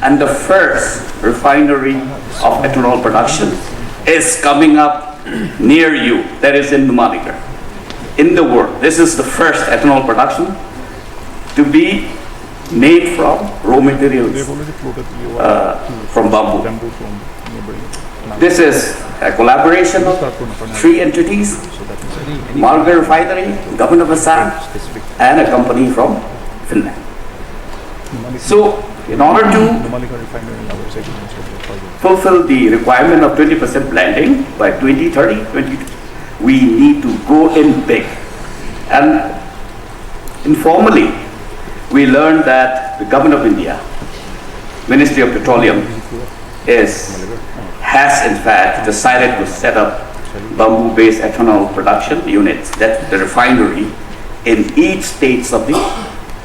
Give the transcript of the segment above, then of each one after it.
and the first refinery of ethanol production is coming up near you. That is in Nagaland. In the world, this is the first ethanol production to be made from raw materials from bamboo. This is a collaboration of 3 entities: Marga Refinery, Government of Assam, and a company from Finland. So, in order to fulfill the requirement of 20% blending by 2030, we need to go in big. And informally, we learned that the Government of India, Ministry of Petroleum, has in fact decided to set up bamboo-based ethanol production units, that's the refinery, in each states of the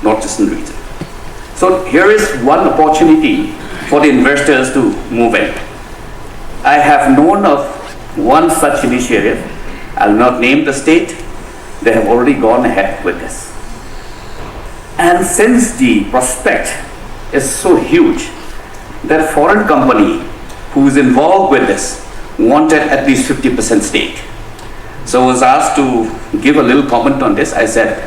northeastern region. So here is one opportunity for the investors to move in. I have known of one such initiative. I'll not name the state. They have already gone ahead with this. And since the prospect is so huge, that foreign company who is involved with this wanted at least 50% stake. So I was asked to give a little comment on this. I said,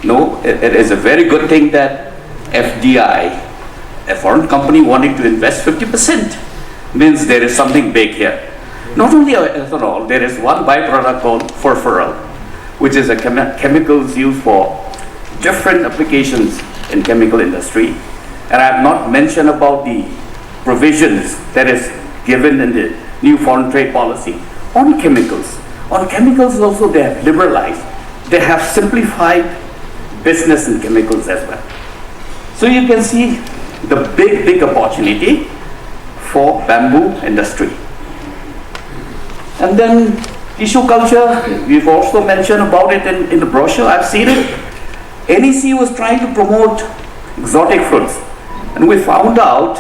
no, it is a very good thing that FDI, a foreign company wanting to invest 50%, means there is something big here. Not only ethanol, there is one byproduct called furfural, which is a chemicals used for different applications in chemical industry. And I have not mentioned about the provisions that is given in the new foreign trade policy on chemicals. On chemicals also they have liberalized. They have simplified business in chemicals as well. So you can see the big opportunity for bamboo industry. And then tissue culture, we've also mentioned about it in the brochure, I've seen it. NEC was trying to promote exotic fruits, and we found out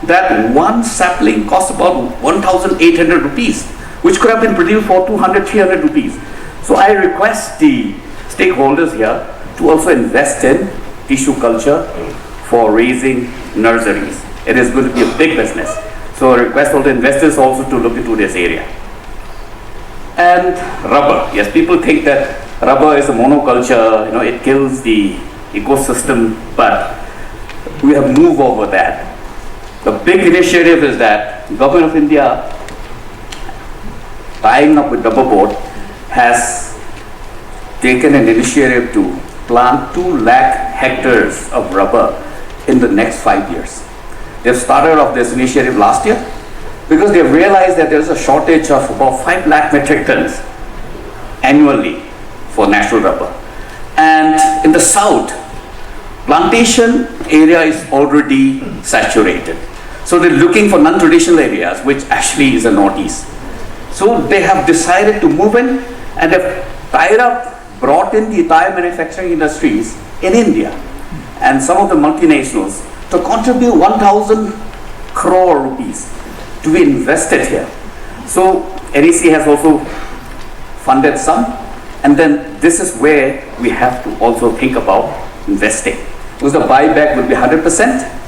that one sapling costs about 1,800 rupees, which could have been produced for 200, 300 rupees. So I request the stakeholders here to also invest in tissue culture for raising nurseries. It is going to be a big business. So I request all the investors also to look into this area. And rubber. Yes, people think that rubber is a monoculture, it kills the ecosystem, but we have moved over that. The big initiative is that Government of India, tying up with Rubber Board, has taken an initiative to plant 2 lakh hectares of rubber in the next 5 years. They've started off this initiative last year because they've realized that there's a shortage of about 5 lakh metric tons annually for natural rubber. And in the south, plantation area is already saturated. So they're looking for non-traditional areas, which actually is the northeast. So they have decided to move in, and they've brought in the tire manufacturing industries in India and some of the multinationals to contribute 1,000 crore rupees to be invested here. So NEC has also funded some, and then this is where we have to also think about investing. Because the buyback will be 100%,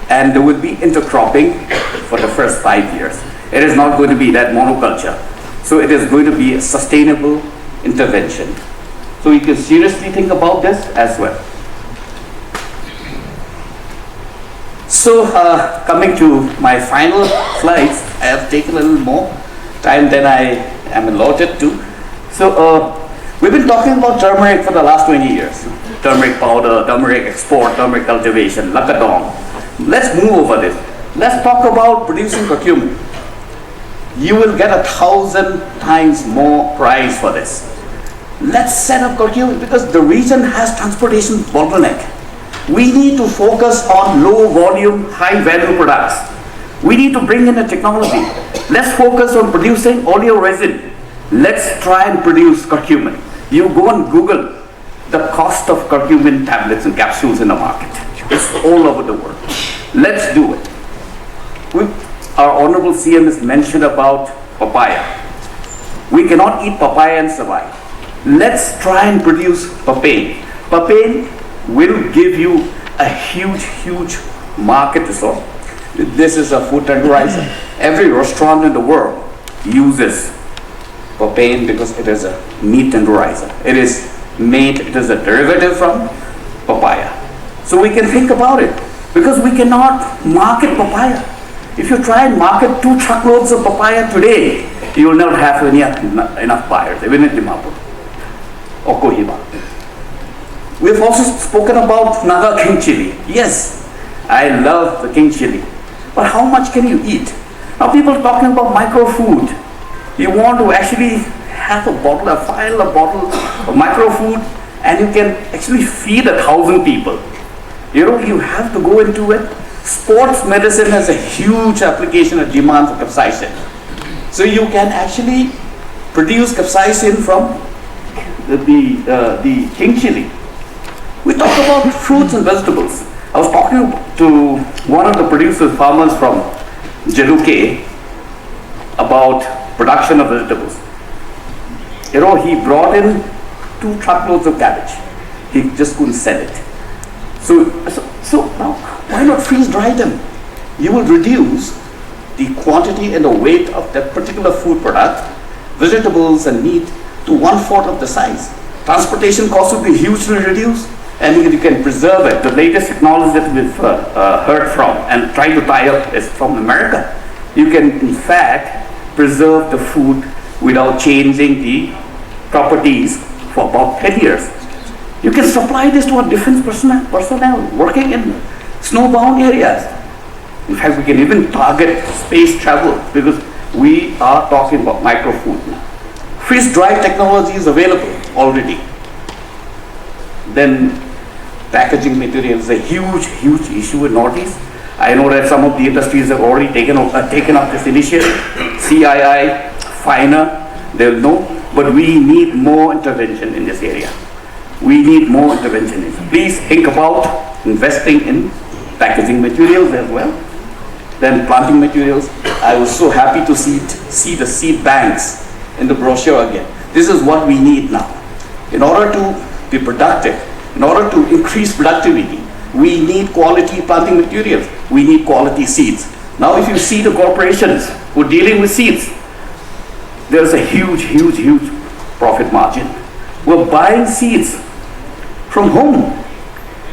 and there will be intercropping for the first 5 years. It is not going to be that monoculture. So it is going to be a sustainable intervention. So you can seriously think about this as well. So coming to my final slides, I have taken a little more time than I am allotted to. So we've been talking about turmeric for the last 20 years. Turmeric powder, turmeric export, turmeric cultivation, lakadong. Let's move over this. Let's talk about producing curcumin. You will get 1,000 times more price for this. Let's set up curcumin because the region has transportation bottleneck. We need to focus on low volume, high value products. We need to bring in a technology. Let's focus on producing oleo resin. Let's try and produce curcumin. You go and Google the cost of curcumin tablets and capsules in the market. It's all over the world. Let's do it. Our Honorable CM has mentioned about papaya. We cannot eat papaya and survive. Let's try and produce papain. Papain will give you a huge market resource. This is a food tenderizer. Every restaurant in the world uses papain because it is a meat tenderizer. It is a derivative from papaya. So we can think about it, because we cannot market papaya. If you try and market 2 truckloads of papaya today, you will not have enough buyers, even in Dimapur or Kohima. We have also spoken about Naga king chili. Yes, I love the king chili. But how much can you eat? Now people are talking about micro-food. You want to actually have a bottle of micro-food, and you can actually feed 1,000 people. You have to go into it. Sports medicine has a huge application of demand for capsaicin. So you can actually produce capsaicin from the king chili. We talk about fruits and vegetables. I was talking to one of the producers, farmers from Jaluke, about production of vegetables. He brought in 2 truckloads of cabbage. He just couldn't sell it. So now, why not freeze dry them? You will reduce the quantity and the weight of that particular food product, vegetables and meat, to 1/4 of the size. Transportation costs will be hugely reduced, and you can preserve it. The latest technology that we've heard from and trying to tie up is from America. You can, in fact, preserve the food without changing the properties for about 10 years. You can supply this to our defense personnel working in snowbound areas. In fact, we can even target space travel, because we are talking about micro-food now. Freeze-dry technology is available already. Then packaging material is a huge issue in Northeast. I know that some of the industries have already taken up this initiative. CII, finer, they'll know, but we need more intervention in this area. We need more intervention. Please think about investing in packaging materials as well. Then planting materials. I was so happy to see the seed banks in the brochure again. This is what we need now. In order to be productive, in order to increase productivity, we need quality planting materials. We need quality seeds. Now if you see the corporations who are dealing with seeds, there's a huge profit margin. We're buying seeds from home.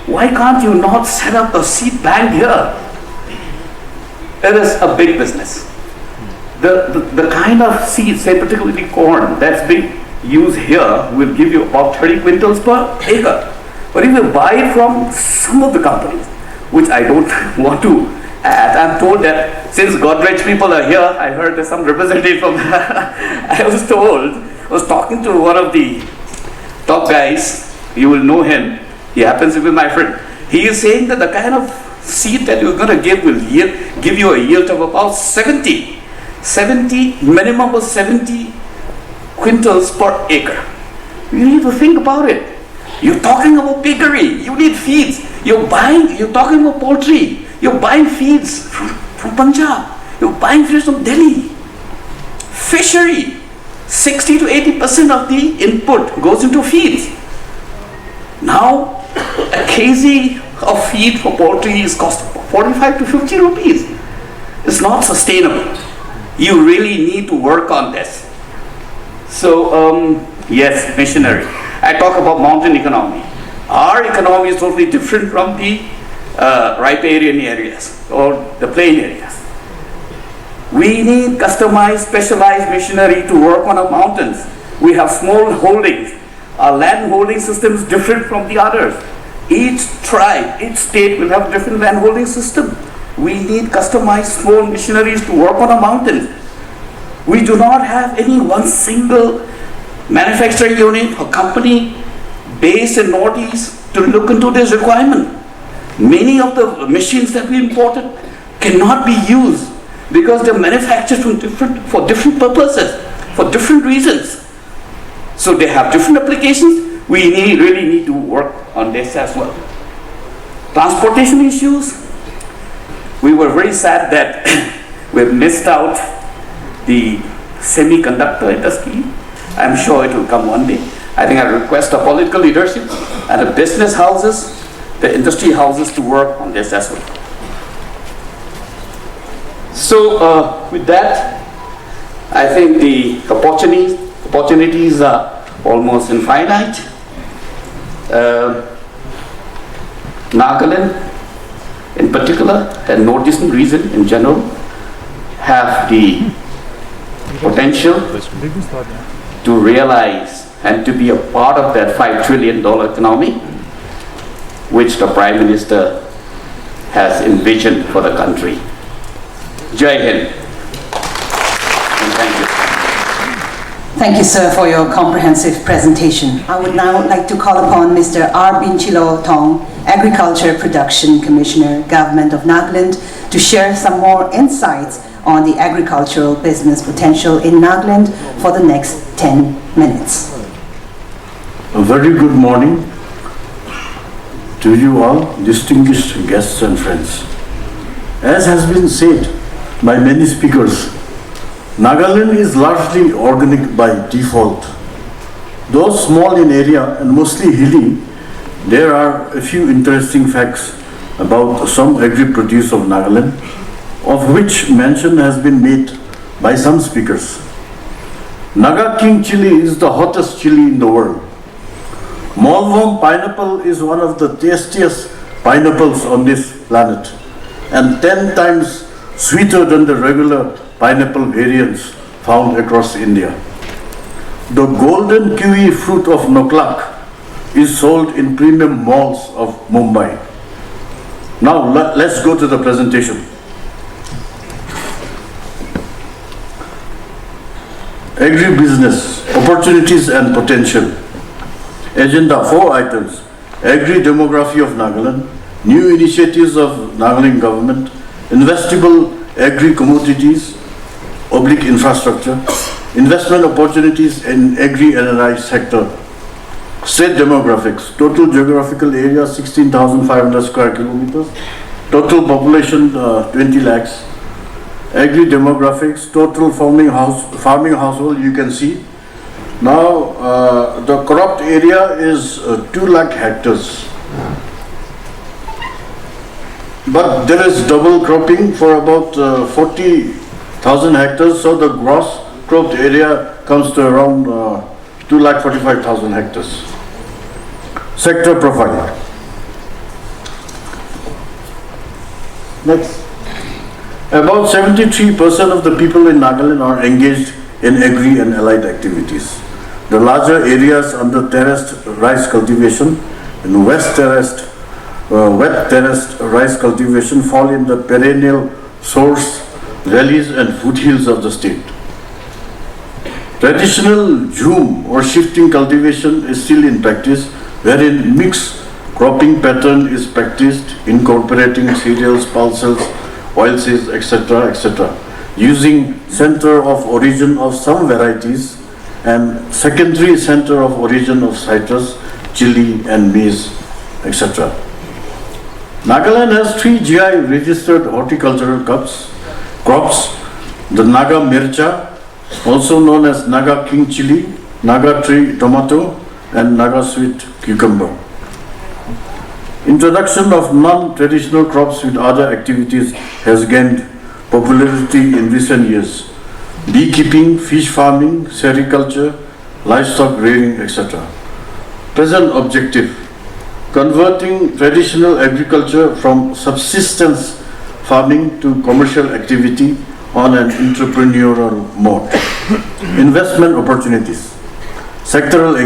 Why can't you not set up a seed bank here? It is a big business. The kind of seeds, say particularly corn, that's being used here will give you about 30 quintals per acre. But if you buy it from some of the companies, which I don't want to add, I'm told that since Godrej people are here, I heard there's some representative from I was talking to one of the top guys, you will know him, he happens to be my friend. He is saying that the kind of seed that you're going to give will give you a yield of about 70, minimum of 70 quintals per acre. You need to think about it. You're talking about piggery, you need feeds. You're talking about poultry, you're buying feeds from Punjab, you're buying feeds from Delhi. Fishery, 60 to 80% of the input goes into feeds. Now, a kg of feed for poultry is cost 45 to 50 rupees. It's not sustainable. You really need to work on this. So, yes, missionary. I talk about mountain economy. Our economy is totally different from the riparian areas or the plain areas. We need customized, specialized machinery to work on our mountains. We have small holdings. Our land holding system is different from the others. Each tribe, each state will have a different land holding system. We need customized small machineries to work on our mountains. We do not have any one single manufacturing unit or company based in Northeast to look into this requirement. Many of the machines that we imported cannot be used because they're manufactured for different purposes, for different reasons. So they have different applications. We really need to work on this as well. Transportation issues. We were very sad that we missed out the semiconductor industry. I'm sure it will come one day. I think I request the political leadership and the business houses, the industry houses to work on this as well. So with that, I think the opportunities are almost infinite. Nagaland in particular and northeastern region in general have the potential to realize and to be a part of that $5 trillion economy which the Prime Minister has envisioned for the country. Jai Hind. And thank you. Thank you, sir, for your comprehensive presentation. I would now like to call upon Mr. R. Binchilo Tong, Agriculture Production Commissioner, Government of Nagaland, to share some more insights on the agricultural business potential in Nagaland for the next 10 minutes. A very good morning to you all, distinguished guests and friends. As has been said by many speakers, Nagaland is largely organic by default. Though small in area and mostly hilly, there are a few interesting facts about some agri-produce of Nagaland, of which mention has been made by some speakers. Naga King chili is the hottest chili in the world. Malvam pineapple is one of the tastiest pineapples on this planet and 10 times sweeter than the regular pineapple variants found across India. The golden kiwi fruit of Noklak is sold in premium malls of Mumbai. Now let's go to the presentation. Agribusiness, opportunities and potential. Agenda 4 items. Agri-demography of Nagaland, new initiatives of Nagaland government, investable agri-commodities, infrastructure, investment opportunities in agri-NRI sector. State demographics, total geographical area 16,500 square kilometers, total population 20 lakhs. Agri-demographics, total farming household you can see. Now the cropped area is 2 lakh hectares. But there is double cropping for about 40,000 hectares, so the gross cropped area comes to around 2,45,000 hectares. Sector profile. Next. About 73% of the people in Nagaland are engaged in agri and allied activities. The larger areas under terraced rice cultivation and wet terraced rice cultivation fall in the perennial source valleys and foothills of the state. Traditional jhum or shifting cultivation is still in practice, wherein mixed cropping pattern is practiced, incorporating cereals, pulses, oilseeds, etc., using center of origin of some varieties and secondary center of origin of citrus, chili and maize, etc. Nagaland has 3 GI registered horticultural crops, the Naga Mircha, also known as Naga King chili, Naga tree tomato and Naga sweet cucumber. Introduction of non-traditional crops with other activities has gained popularity in recent years. Beekeeping, fish farming, sericulture, livestock rearing, etc. Present objective: converting traditional agriculture from subsistence farming to commercial activity on an entrepreneurial mode. Investment opportunities, sectoral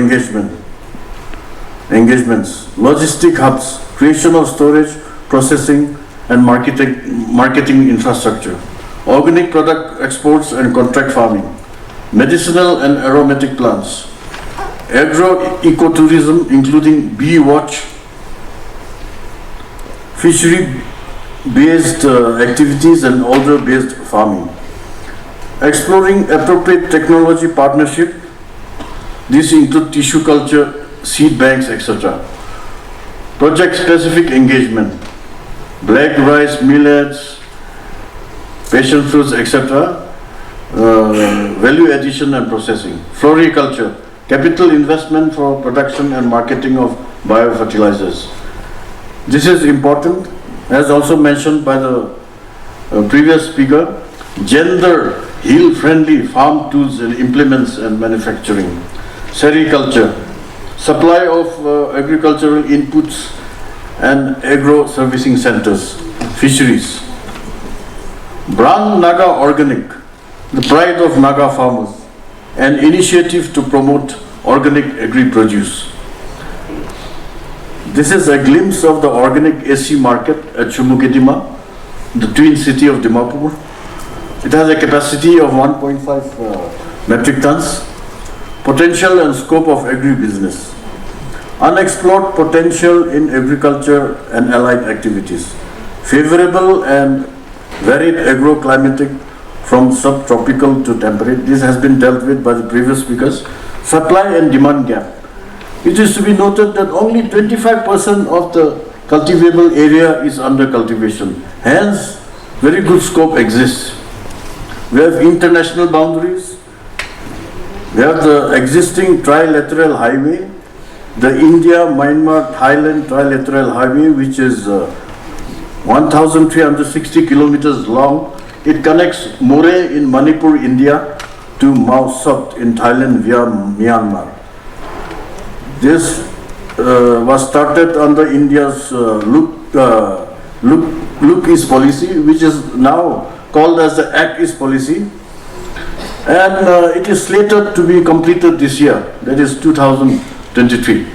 engagements, logistic hubs, creation of storage, processing and marketing infrastructure, organic product exports and contract farming, medicinal and aromatic plants, agro-ecotourism including bee watch, fishery-based activities and alder-based farming. Exploring appropriate technology partnership, these include tissue culture, seed banks, etc. Project-specific engagement, black rice, millets, passion fruits, etc. Value addition and processing. Floriculture, capital investment for production and marketing of biofertilizers. This is important, as also mentioned by the previous speaker. gender heel-friendly farm tools and implements and manufacturing, sericulture, supply of agricultural inputs and agro-servicing centers, fisheries. Brand Naga Organic, the pride of Naga farmers, an initiative to promote organic agri-produce. This is a glimpse of the organic AC market at Shumukidima, the twin city of Dimapur. It has a capacity of 1.5 metric tons. Potential and scope of agribusiness. Unexplored potential in agriculture and allied activities. Favorable and varied agroclimatic from subtropical to temperate. This has been dealt with by the previous speakers. Supply and demand gap. It is to be noted that only 25% of the cultivable area is under cultivation. Hence, very good scope exists. We have international boundaries. We have the existing trilateral highway, the India-Myanmar-Thailand trilateral highway, which is 1,360 kilometers long. It connects More in Manipur, India, to Mao Sot in Thailand via Myanmar. This was started under India's Look East policy, which is now called as the Act East policy. And it is slated to be completed this year, that is 2023.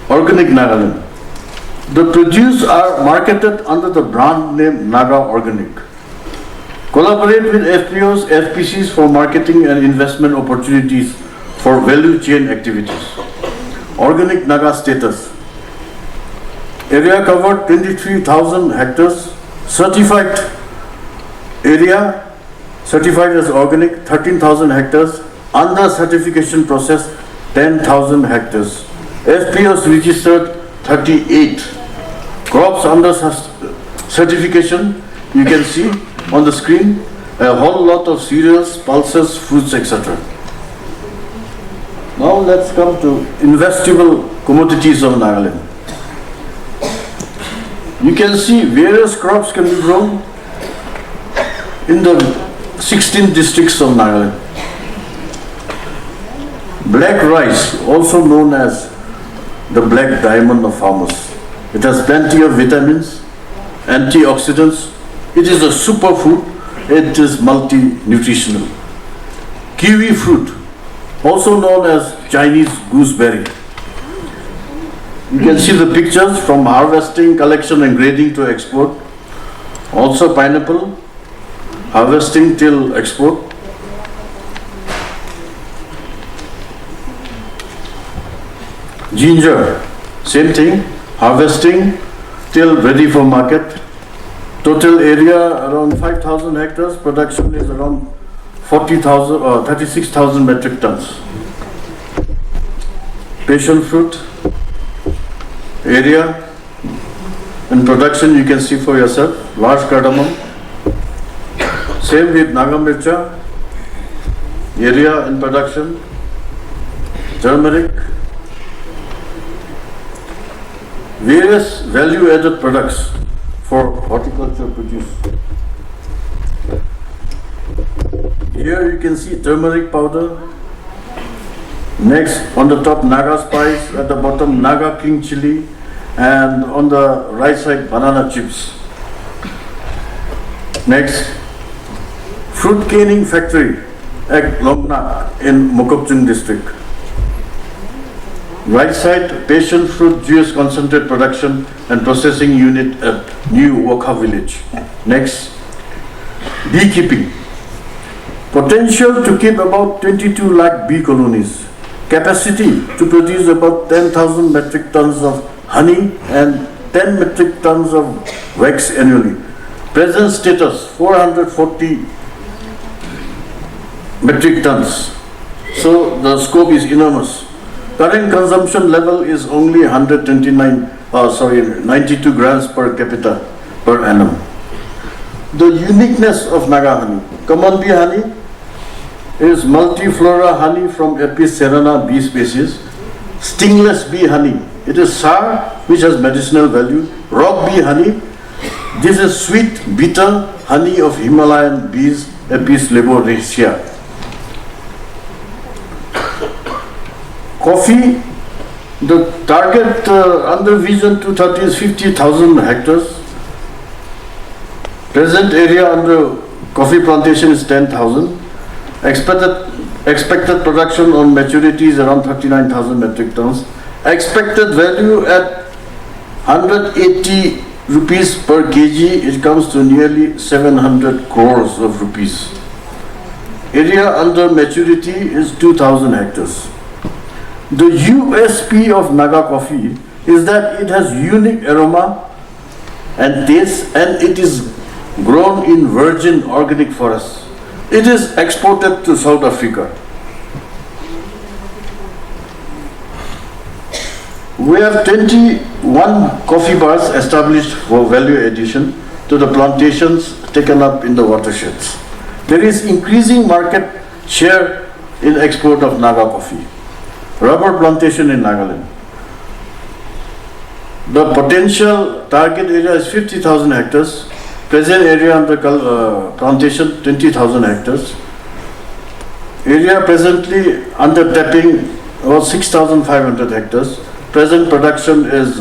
Organic Nagaland. The produce are marketed under the brand name Naga Organic. Collaborate with FPOs, FPCs for marketing and investment opportunities for value chain activities. Organic Naga status. Area covered 23,000 hectares. Certified area certified as organic 13,000 hectares. Under certification process 10,000 hectares. FPOs registered 38. Crops under certification, you can see on the screen a whole lot of cereals, pulses, fruits, etc. Now let's come to investable commodities of Nagaland. You can see various crops can be grown in the 16 districts of Nagaland. Black rice, also known as the black diamond of farmers. It has plenty of vitamins, antioxidants. It is a superfood. It is multi-nutritional. Kiwi fruit, also known as Chinese gooseberry. You can see the pictures from harvesting, collection and grading to export. Also pineapple, harvesting till export. Ginger, same thing, harvesting till ready for market. Total area around 5,000 hectares, production is around 40,000 or 36,000 metric tons. Passion fruit, area and production you can see for yourself. Large cardamom. Same with Nagamircha, area and production. Turmeric. Various value-added products for horticulture produce. Here you can see turmeric powder. Next, on the top, Naga spice. At the bottom, Naga king chili. And on the right side, banana chips. Next, fruit canning factory at Longnak in Mokokchung district. Right side, passion fruit juice concentrate production and processing unit at New Wokha village. Next, beekeeping. Potential to keep about 22 lakh bee colonies. Capacity to produce about 10,000 metric tons of honey and 10 metric tons of wax annually. Present status 440 metric tons. So the scope is enormous. Current consumption level is only 92 grams per capita per annum. The uniqueness of Naga honey. Common bee honey is multiflora honey from Apis cerana bee species. Stingless bee honey. It is sour, which has medicinal value. Rock bee honey. This is sweet, bitter honey of Himalayan bees, Apis laboracea. Coffee, the target under Vision 230 is 50,000 hectares. Present area under coffee plantation is 10,000. Expected production on maturity is around 39,000 metric tons. Expected value at 180 rupees per kg, it comes to nearly 700 crores of rupees. Area under maturity is 2,000 hectares. The USP of Naga coffee is that it has unique aroma and taste, and it is grown in virgin organic forests. It is exported to South Africa. We have 21 coffee bars established for value addition to the plantations taken up in the watersheds. There is increasing market share in export of Naga coffee. Rubber plantation in Nagaland. The potential target area is 50,000 hectares. Present area under plantation 20,000 hectares. Area presently under tapping about 6,500 hectares. Present production is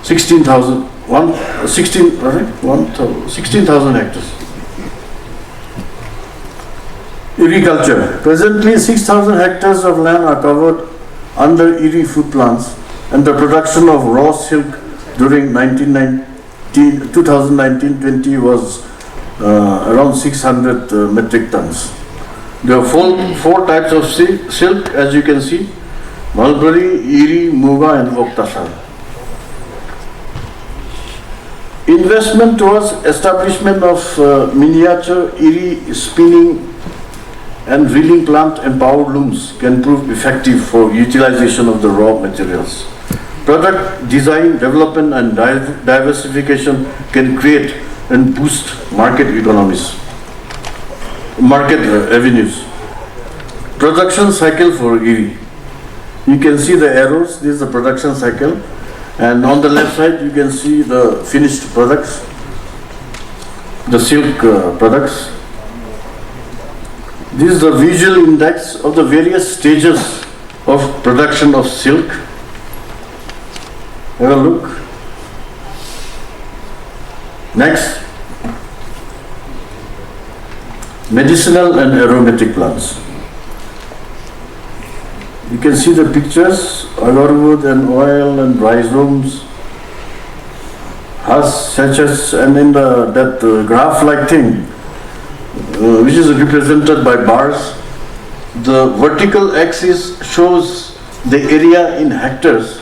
16,000 hectares. Agriculture. Presently 6,000 hectares of land are covered under Iri food plants, and the production of raw silk during 2019-20 was around 600 metric tons. There are four types of silk, as you can see: mulberry, Iri, Muga, and Oktasar. Investment towards establishment of miniature Iri spinning and reeling plant and power looms can prove effective for utilization of the raw materials. Product design, development, and diversification can create and boost market revenues. Production cycle for Iri. You can see the arrows. This is the production cycle, and on the left side you can see the finished products, the silk products. This is the visual index of the various stages of production of silk. Have a look. Next, medicinal and aromatic plants. You can see the pictures: agarwood and oil and rhizomes, husk, sachets, and in that graph-like thing, which is represented by bars. The vertical axis shows the area in hectares,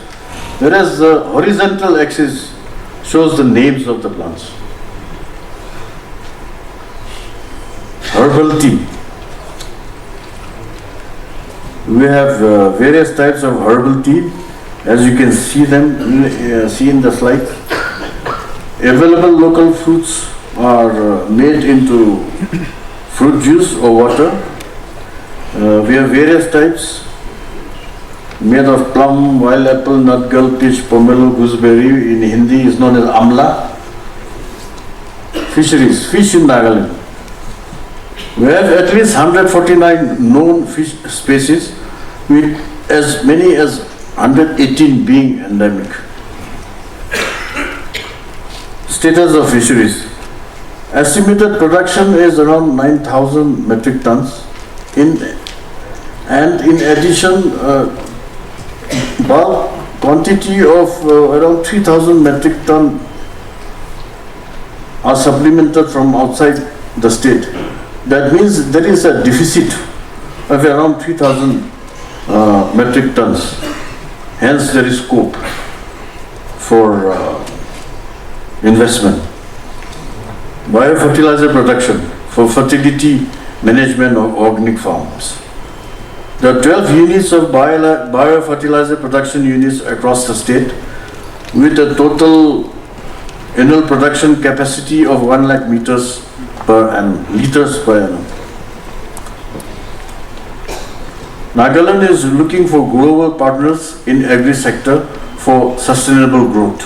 whereas the horizontal axis shows the names of the plants. Herbal tea. We have various types of herbal tea, as you can see in the slide. Available local fruits are made into fruit juice or water. We have various types made of plum, wild apple, nutgul, peach, pomelo, gooseberry. In Hindi is known as amla. Fisheries, fish in Nagaland. We have at least 149 known fish species, with as many as 118 being endemic. Status of fisheries. Estimated production is around 9,000 metric tons. In addition, bulk quantity of around 3,000 metric ton are supplemented from outside the state. That means there is a deficit of around 3,000 metric tons. Hence, there is scope for investment. Biofertilizer production for fertility management of organic farms. There are 12 units of biofertilizer production units across the state, with a total annual production capacity of 1 lakh liters per annum. Nagaland is looking for global partners in agri sector for sustainable growth.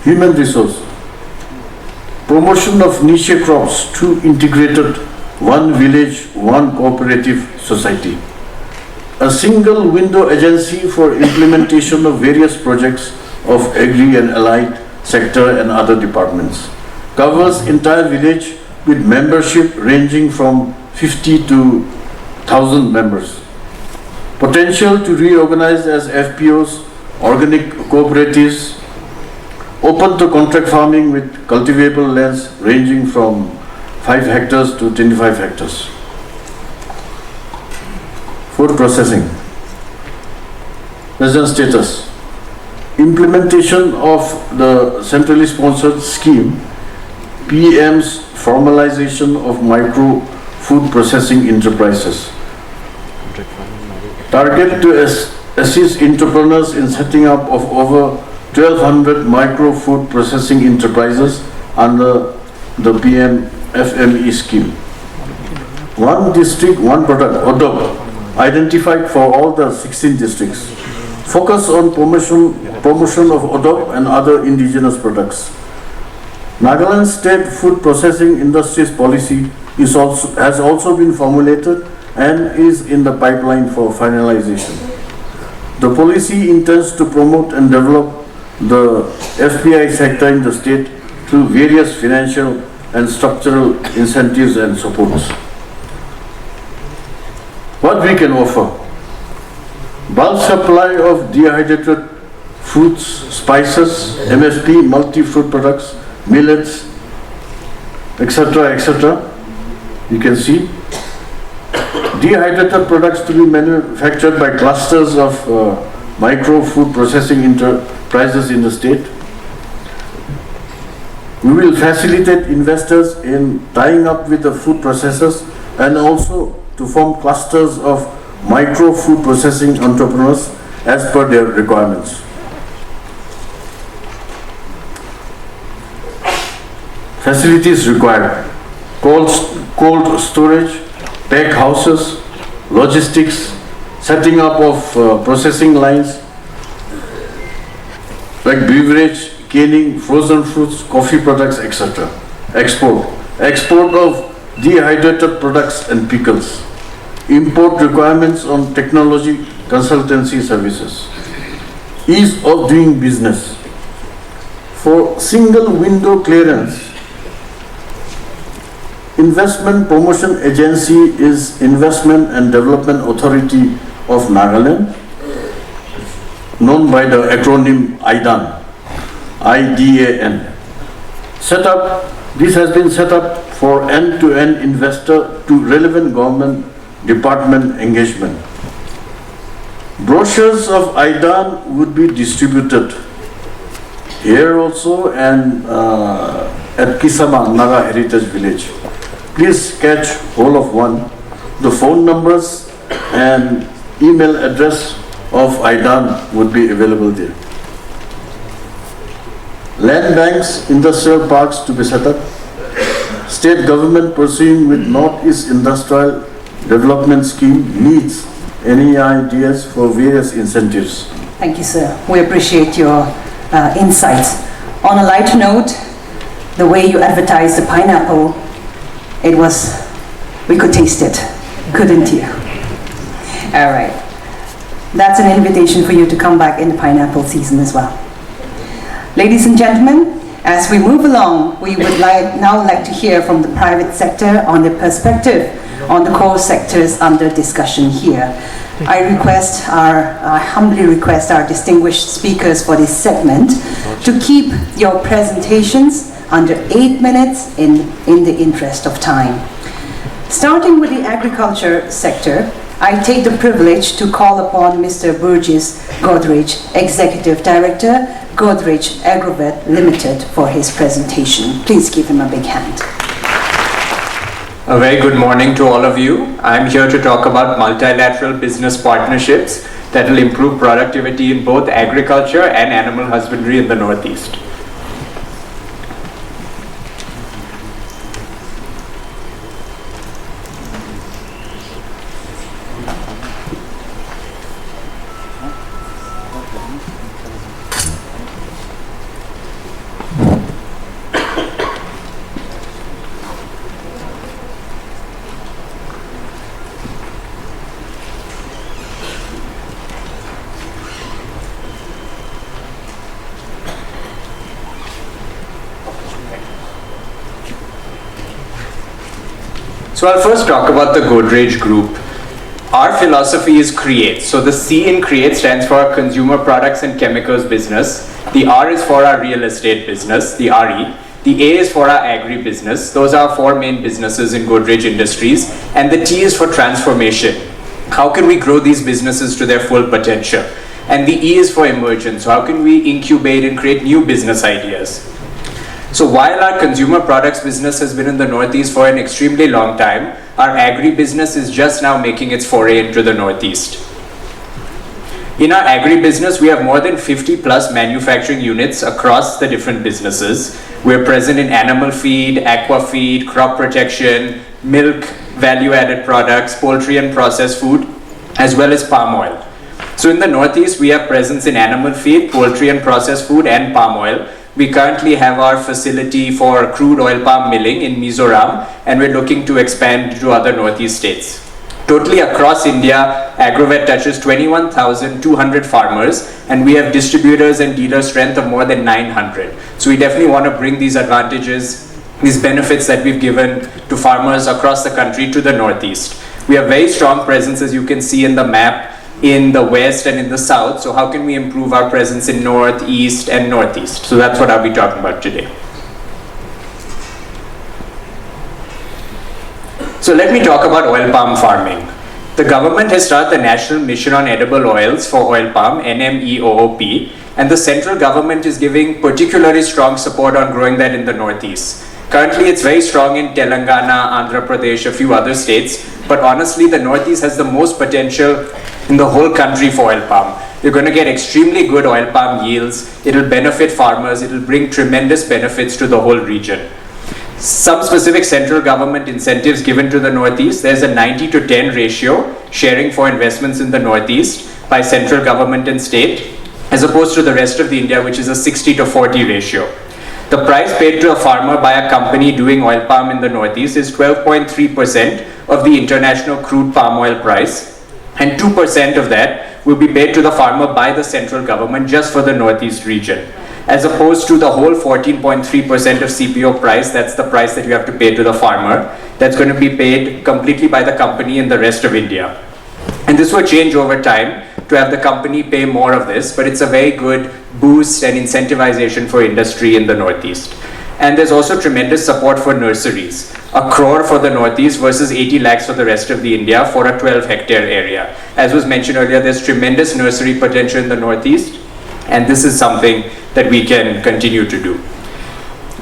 Human resource. Promotion of niche crops through integrated one village, one cooperative society. A single window agency for implementation of various projects of agri and allied sector and other departments. Covers entire village with membership ranging from 50 to 1,000 members. Potential to reorganize as FPOs, organic cooperatives, open to contract farming with cultivable lands ranging from 5 hectares to 25 hectares. Food processing. Present status. Implementation of the centrally sponsored scheme, PM's formalization of micro food processing enterprises. Target to assist entrepreneurs in setting up of over 1,200 micro food processing enterprises under the PM FME scheme. One district, one product, ODOP, identified for all the 16 districts. Focus on promotion of ODOP and other indigenous products. Nagaland State Food Processing Industries Policy has also been formulated and is in the pipeline for finalization. The policy intends to promote and develop the FPI sector in the state through various financial and structural incentives and supports. What we can offer? Bulk supply of dehydrated fruits, spices, MSP, multi-fruit products, millets, etc., etc. You can see dehydrated products to be manufactured by clusters of micro food processing enterprises in the state. We will facilitate investors in tying up with the food processors and also to form clusters of micro food processing entrepreneurs as per their requirements. Facilities required: cold storage, pack houses, logistics, setting up of processing lines like beverage, canning, frozen fruits, coffee products, etc. Export of dehydrated products and pickles. Import requirements on technology consultancy services. Ease of doing business. For single window clearance, Investment Promotion Agency is Investment and Development Authority of Nagaland, known by the acronym IDAN. This has been set up for end-to-end investor to relevant government department engagement. Brochures of IDAN would be distributed here also and at Kisama, Naga Heritage Village. Please catch hold of one. The phone numbers and email address of IDAN would be available there. Land banks, industrial parks to be set up. State government pursuing with Northeast Industrial Development Scheme needs any ideas for various incentives. Thank you, sir. We appreciate your insights. On a light note, the way you advertised the pineapple, we could taste it, couldn't you? All right. That's an invitation for you to come back in the pineapple season as well. Ladies and gentlemen, as we move along, we would now like to hear from the private sector on their perspective on the core sectors under discussion here. I humbly request our distinguished speakers for this segment to keep your presentations under 8 minutes in the interest of time. Starting with the agriculture sector, I take the privilege to call upon Mr. Burgess Godrej, Executive Director, Godrej Agrovet Limited, for his presentation. Please give him a big hand. A very good morning to all of you. I'm here to talk about multilateral business partnerships that will improve productivity in both agriculture and animal husbandry in the Northeast. So I'll first talk about the Godrej Group. Our philosophy is create. So the C in create stands for our consumer products and chemicals business. The R is for our real estate business, the RE. The A is for our agri business. Those are our four main businesses in Godrej Industries. And the T is for transformation. How can we grow these businesses to their full potential? And the E is for emergence. So how can we incubate and create new business ideas? So while our consumer products business has been in the Northeast for an extremely long time, our agri-business is just now making its foray into the Northeast. In our agri-business, we have more than 50 plus manufacturing units across the different businesses. We're present in animal feed, aqua feed, crop protection, milk, value-added products, poultry and processed food, as well as palm oil. So in the Northeast, we have presence in animal feed, poultry and processed food, and palm oil. We currently have our facility for crude oil palm milling in Mizoram, and we're looking to expand to other Northeast states. Totally across India, Agrovet touches 21,200 farmers, and we have distributors and dealer strength of more than 900. So we definitely want to bring these advantages, these benefits that we've given to farmers across the country to the Northeast. We have very strong presence, as you can see in the map, in the West and in the South. So how can we improve our presence in North, East, and Northeast? So that's what I'll be talking about today. So let me talk about oil palm farming. The government has started the National Mission on Edible Oils for Oil Palm, NMEOOP, and the central government is giving particularly strong support on growing that in the Northeast. Currently, it's very strong in Telangana, Andhra Pradesh, a few other states, but honestly, the Northeast has the most potential in the whole country for oil palm. You're going to get extremely good oil palm yields. It'll benefit farmers. It'll bring tremendous benefits to the whole region. Some specific central government incentives given to the Northeast. There's a 90 to 10 ratio sharing for investments in the Northeast by central government and state, as opposed to the rest of the India, which is a 60 to 40 ratio. The price paid to a farmer by a company doing oil palm in the Northeast is 12.3% of the international crude palm oil price, and 2% of that will be paid to the farmer by the central government just for the Northeast region, as opposed to the whole 14.3% of CPO price. That's the price that you have to pay to the farmer. That's going to be paid completely by the company in the rest of India. And this will change over time to have the company pay more of this, but it's a very good boost and incentivization for industry in the Northeast. And there's also tremendous support for nurseries. 1 crore for the Northeast versus 80 lakhs for the rest of the India for a 12-hectare area. As was mentioned earlier, there's tremendous nursery potential in the Northeast, and this is something that we can continue to do.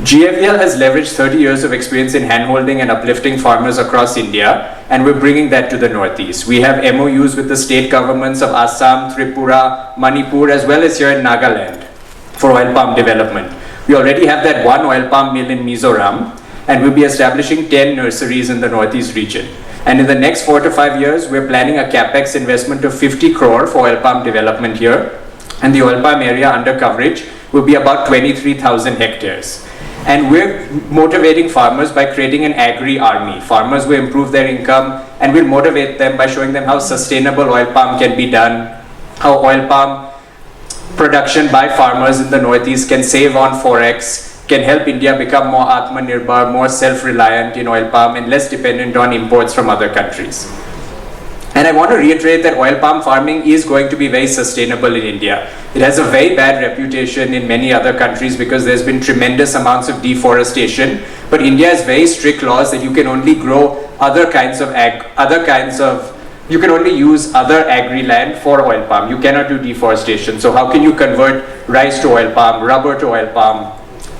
GFEL has leveraged 30 years of experience in handholding and uplifting farmers across India, and we're bringing that to the Northeast. We have MOUs with the state governments of Assam, Tripura, Manipur, as well as here in Nagaland for oil palm development. We already have that one oil palm mill in Mizoram, and we'll be establishing 10 nurseries in the Northeast region. And in the next 4 to 5 years, we're planning a capex investment of 50 crore for oil palm development here, and the oil palm area under coverage will be about 23,000 hectares. And we're motivating farmers by creating an agri-army. Farmers will improve their income, and we'll motivate them by showing them how sustainable oil palm can be done, how oil palm production by farmers in the Northeast can save on forex, can help India become more Atmanirbhar, more self-reliant in oil palm, and less dependent on imports from other countries. And I want to reiterate that oil palm farming is going to be very sustainable in India. It has a very bad reputation in many other countries because there's been tremendous amounts of deforestation. But India has very strict laws that you can only grow you can only use other agri land for oil palm. You cannot do deforestation. So how can you convert rice to oil palm, rubber to oil palm?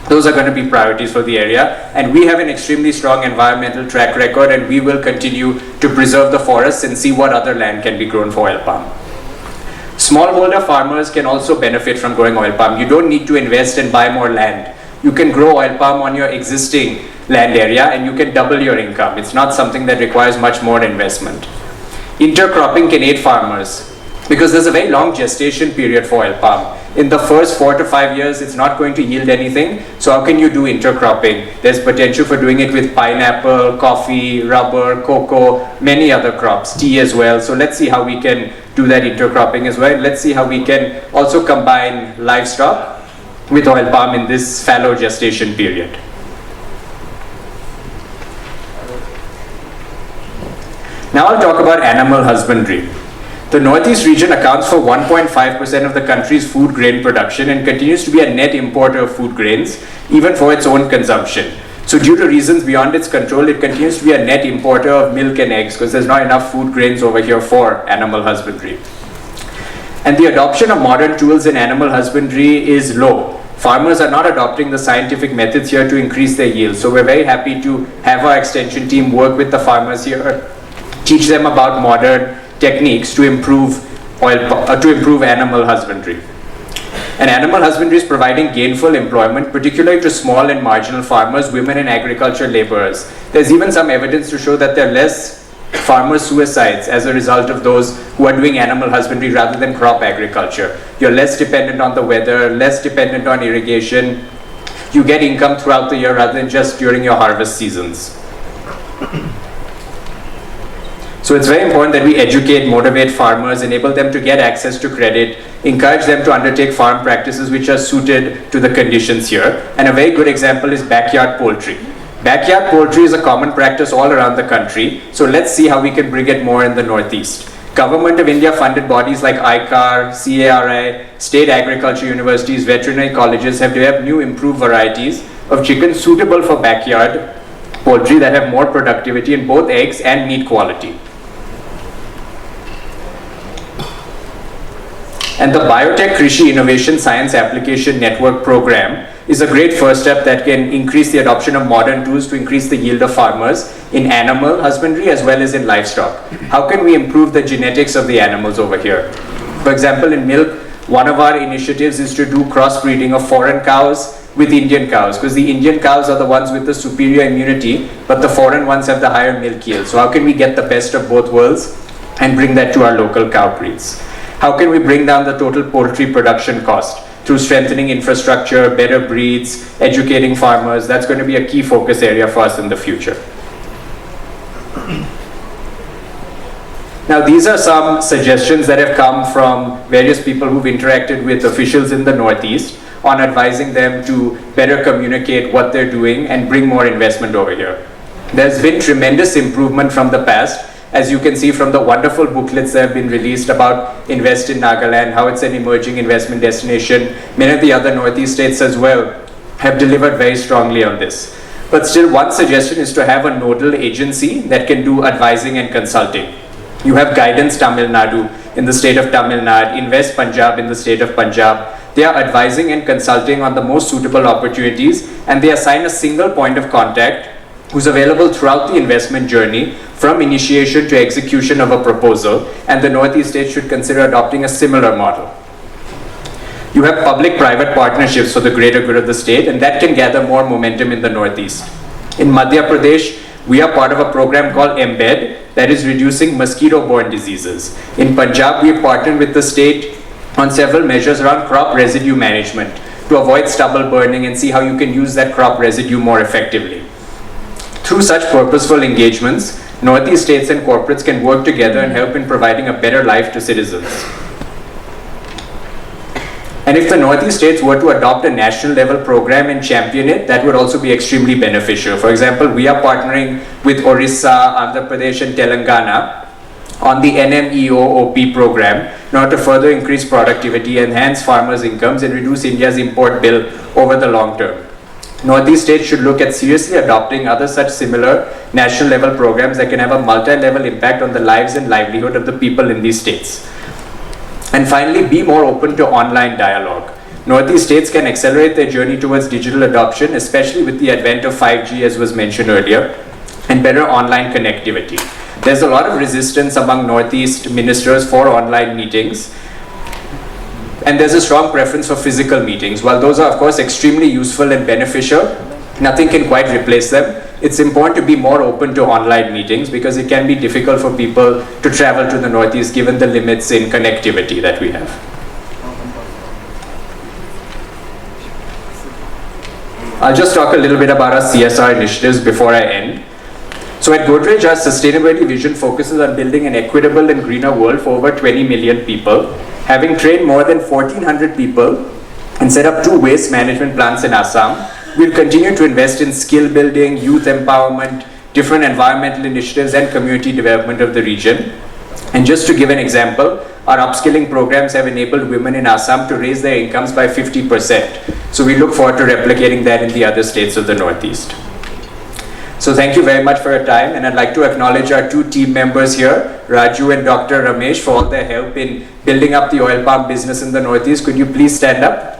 Those are going to be priorities for the area, and we have an extremely strong environmental track record, and we will continue to preserve the forests and see what other land can be grown for oil palm. Smallholder farmers can also benefit from growing oil palm. You don't need to invest and buy more land. You can grow oil palm on your existing land area and you can double your income. It's not something that requires much more investment. Intercropping can aid farmers because there's a very long gestation period for oil palm. In the first 4 to 5 years, it's not going to yield anything. So how can you do intercropping? There's potential for doing it with pineapple, coffee, rubber, cocoa, many other crops, tea as well. So let's see how we can do that intercropping as well. Let's see how we can also combine livestock with oil palm in this fallow gestation period. Now I'll talk about animal husbandry. The Northeast region accounts for 1.5% of the country's food grain production and continues to be a net importer of food grains, even for its own consumption. So due to reasons beyond its control, it continues to be a net importer of milk and eggs because there's not enough food grains over here for animal husbandry. And the adoption of modern tools in animal husbandry is low. Farmers are not adopting the scientific methods here to increase their yield. So we're very happy to have our extension team work with the farmers here, teach them about modern techniques to improve animal husbandry. And animal husbandry is providing gainful employment, particularly to small and marginal farmers, women and agriculture laborers. There's even some evidence to show that there are less farmer suicides as a result of those who are doing animal husbandry rather than crop agriculture. You're less dependent on the weather, less dependent on irrigation. You get income throughout the year rather than just during your harvest seasons. So it's very important that we educate, motivate farmers, enable them to get access to credit, encourage them to undertake farm practices which are suited to the conditions here. And a very good example is backyard poultry. Backyard poultry is a common practice all around the country. So let's see how we can bring it more in the Northeast. Government of India funded bodies like ICAR, CARI, state agriculture universities, veterinary colleges have developed new improved varieties of chicken suitable for backyard poultry that have more productivity in both eggs and meat quality. And the Biotech Krishi Innovation Science Application Network program is a great first step that can increase the adoption of modern tools to increase the yield of farmers in animal husbandry as well as in livestock. How can we improve the genetics of the animals over here? For example, in milk, one of our initiatives is to do crossbreeding of foreign cows with Indian cows, because the Indian cows are the ones with the superior immunity, but the foreign ones have the higher milk yield. So how can we get the best of both worlds and bring that to our local cow breeds? How can we bring down the total poultry production cost? Through strengthening infrastructure, better breeds, educating farmers. That's going to be a key focus area for us in the future. Now, these are some suggestions that have come from various people who've interacted with officials in the Northeast on advising them to better communicate what they're doing and bring more investment over here. There's been tremendous improvement from the past, as you can see from the wonderful booklets that have been released about Invest in Nagaland, how it's an emerging investment destination. Many of the other Northeast states as well have delivered very strongly on this. But still, one suggestion is to have a nodal agency that can do advising and consulting. You have Guidance Tamil Nadu in the state of Tamil Nadu, Invest Punjab in the state of Punjab. They are advising and consulting on the most suitable opportunities, and they assign a single point of contact who's available throughout the investment journey from initiation to execution of a proposal, and the Northeast states should consider adopting a similar model. You have public-private partnerships for the greater good of the state, and that can gather more momentum in the Northeast. In Madhya Pradesh, we are part of a program called Embed that is reducing mosquito-borne diseases. In Punjab, we have partnered with the state on several measures around crop residue management to avoid stubble burning and see how you can use that crop residue more effectively. Through such purposeful engagements, Northeast states and corporates can work together and help in providing a better life to citizens. And if the Northeast states were to adopt a national level program and champion it, that would also be extremely beneficial. For example, we are partnering with Orissa, Andhra Pradesh and Telangana on the NMEO-OP program in order to further increase productivity, enhance farmers' incomes and reduce India's import bill over the long term. Northeast states should look at seriously adopting other such similar national level programs that can have a multi-level impact on the lives and livelihood of the people in these states. And finally, be more open to online dialogue. Northeast states can accelerate their journey towards digital adoption, especially with the advent of 5G, as was mentioned earlier, and better online connectivity. There's a lot of resistance among Northeast ministers for online meetings, and there's a strong preference for physical meetings. While those are of course extremely useful and beneficial, nothing can quite replace them. It's important to be more open to online meetings because it can be difficult for people to travel to the Northeast given the limits in connectivity that we have. I'll just talk a little bit about our CSR initiatives before I end. So at Godrej, our sustainability vision focuses on building an equitable and greener world for over 20 million people. Having trained more than 1,400 people and set up 2 waste management plants in Assam, we'll continue to invest in skill building, youth empowerment, different environmental initiatives and community development of the region. And just to give an example, our upskilling programs have enabled women in Assam to raise their incomes by 50%. So we look forward to replicating that in the other states of the Northeast. So thank you very much for your time, and I'd like to acknowledge our two team members here, Raju and Dr. Ramesh, for all their help in building up the oil palm business in the Northeast. Could you please stand up?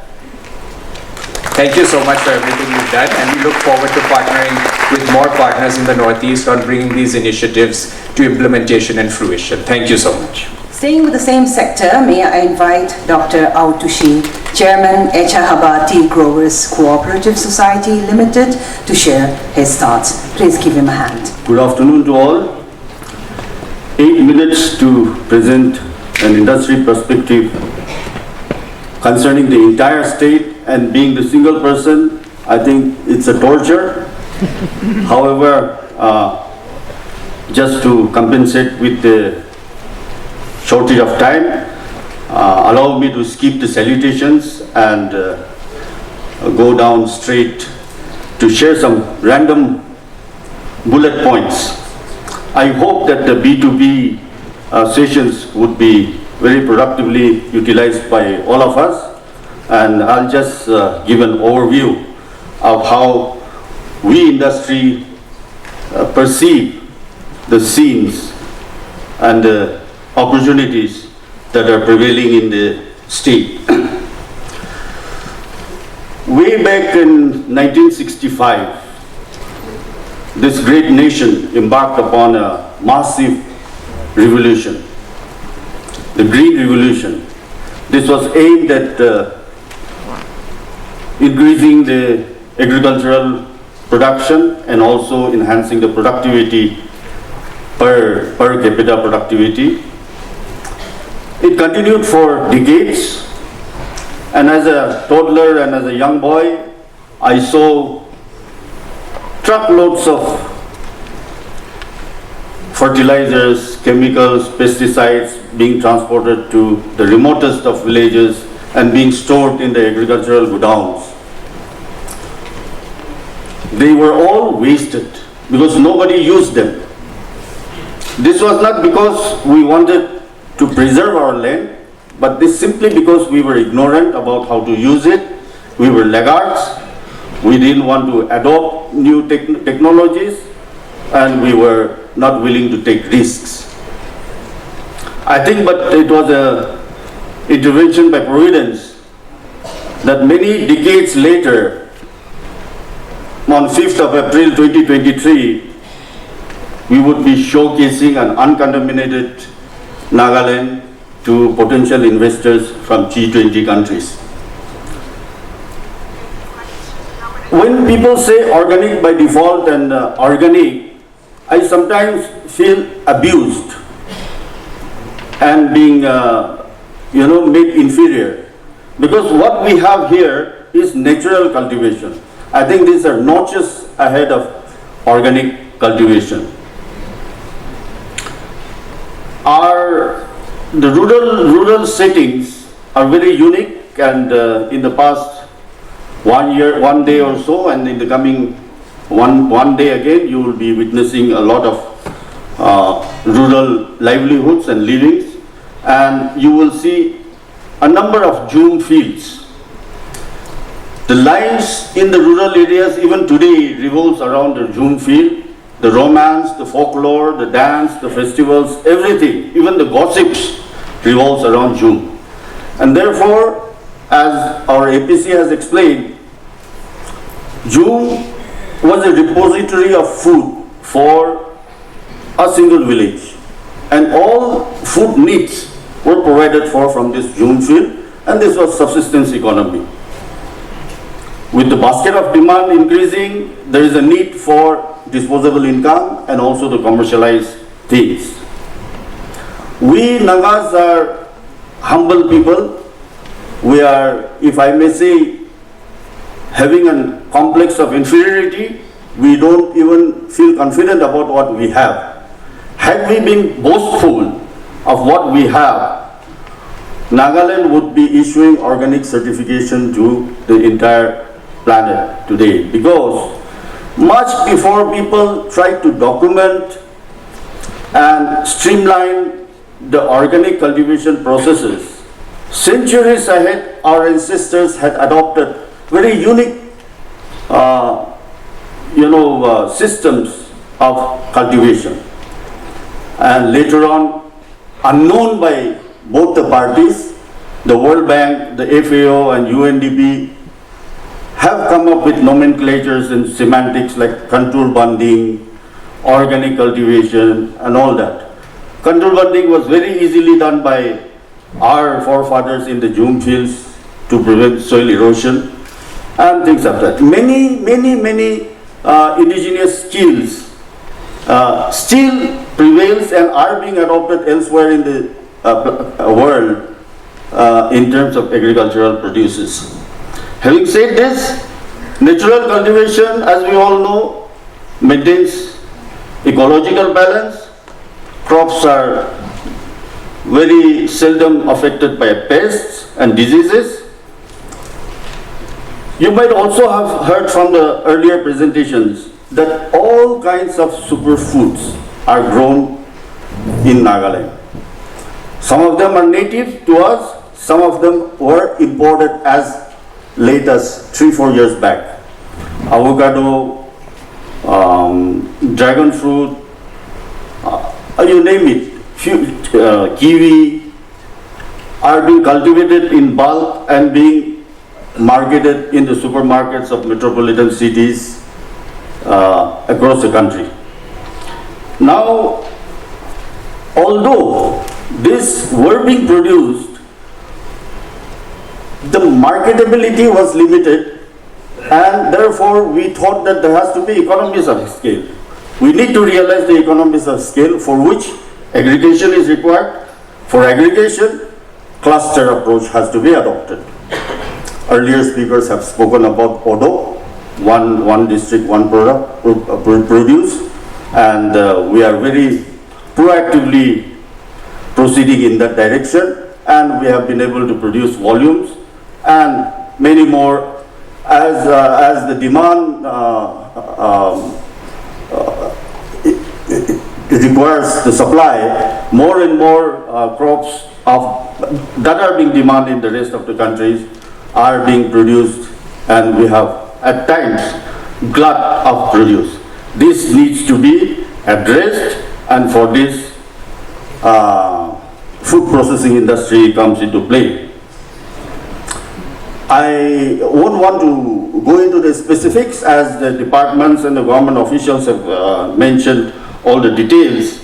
Thank you so much for everything you've done, and we look forward to partnering with more partners in the Northeast on bringing these initiatives to implementation and fruition. Thank you so much. Staying with the same sector, may I invite Dr. Autushi, Chairman Echahaba Tea Growers Cooperative Society Limited, to share his thoughts. Please give him a hand. Good afternoon to all. 8 minutes to present an industry perspective concerning the entire state, and being the single person, I think it's a torture. However, just to compensate with the shortage of time, allow me to skip the salutations and go down straight to share some random bullet points. I hope that the B2B sessions would be very productively utilized by all of us, and I'll just give an overview of how we industry perceive the scenes and the opportunities that are prevailing in the state. Way back in 1965, this great nation embarked upon a massive revolution, the Green Revolution. This was aimed at increasing the agricultural production and also enhancing the productivity per capita productivity. It continued for decades, and as a toddler and as a young boy, I saw truckloads of fertilizers, chemicals, pesticides being transported to the remotest of villages and being stored in the agricultural godowns. They were all wasted because nobody used them. This was not because we wanted to preserve our land, but this simply because we were ignorant about how to use it. We were laggards. We didn't want to adopt new technologies, and we were not willing to take risks. I think, but it was an intervention by Providence that many decades later, on 5th of April 2023, we would be showcasing an uncontaminated Nagaland to potential investors from G20 countries. When people say organic by default and organic, I sometimes feel abused and being made inferior, because what we have here is natural cultivation. I think these are notches ahead of organic cultivation. The rural settings are very unique, and in the past 1 day or so, and in the coming one day again, you will be witnessing a lot of rural livelihoods and livings, and you will see a number of June fields. The lives in the rural areas even today revolves around the June field. The romance, the folklore, the dance, the festivals, everything, even the gossips revolves around June. And therefore, as our APC has explained, June was a repository of food for a single village. And all food needs were provided for from this June field, and this was subsistence economy. With the basket of demand increasing, there is a need for disposable income and also to commercialize things. We Nagas are humble people. We are, if I may say, having a complex of inferiority. We don't even feel confident about what we have. Had we been boastful of what we have, Nagaland would be issuing organic certification to the entire planet today, because Much before people tried to document and streamline the organic cultivation processes, centuries ahead, our ancestors had adopted very unique systems of cultivation. And later on, unknown by both the parties, the World Bank, the FAO and UNDP have come up with nomenclatures and semantics like control bunding, organic cultivation and all that. Control bunding was very easily done by our forefathers in the June fields to prevent soil erosion and things like that. Many indigenous skills still prevails and are being adopted elsewhere in the world in terms of agricultural produces. Having said this, natural cultivation, as we all know, maintains ecological balance. Crops are very seldom affected by pests and diseases. You might also have heard from the earlier presentations that all kinds of superfoods are grown in Nagaland. Some of them are native to us, some of them were imported as late as 3-4 years back. Avocado, dragon fruit, you name it, kiwi, are being cultivated in bulk and being marketed in the supermarkets of metropolitan cities across the country. Now, although these were being produced, the marketability was limited, and therefore we thought that there has to be economies of scale. We need to realize the economies of scale for which aggregation is required. For aggregation, cluster approach has to be adopted. Earlier speakers have spoken about ODO, one district, one product, produce, and we are very proactively proceeding in that direction, and we have been able to produce volumes and many more as the demand it requires the supply. More and more crops that are being demanded in the rest of the countries are being produced, and we have at times glut of produce. This needs to be addressed, and for this food processing industry comes into play. I won't want to go into the specifics as the departments and the government officials have mentioned all the details.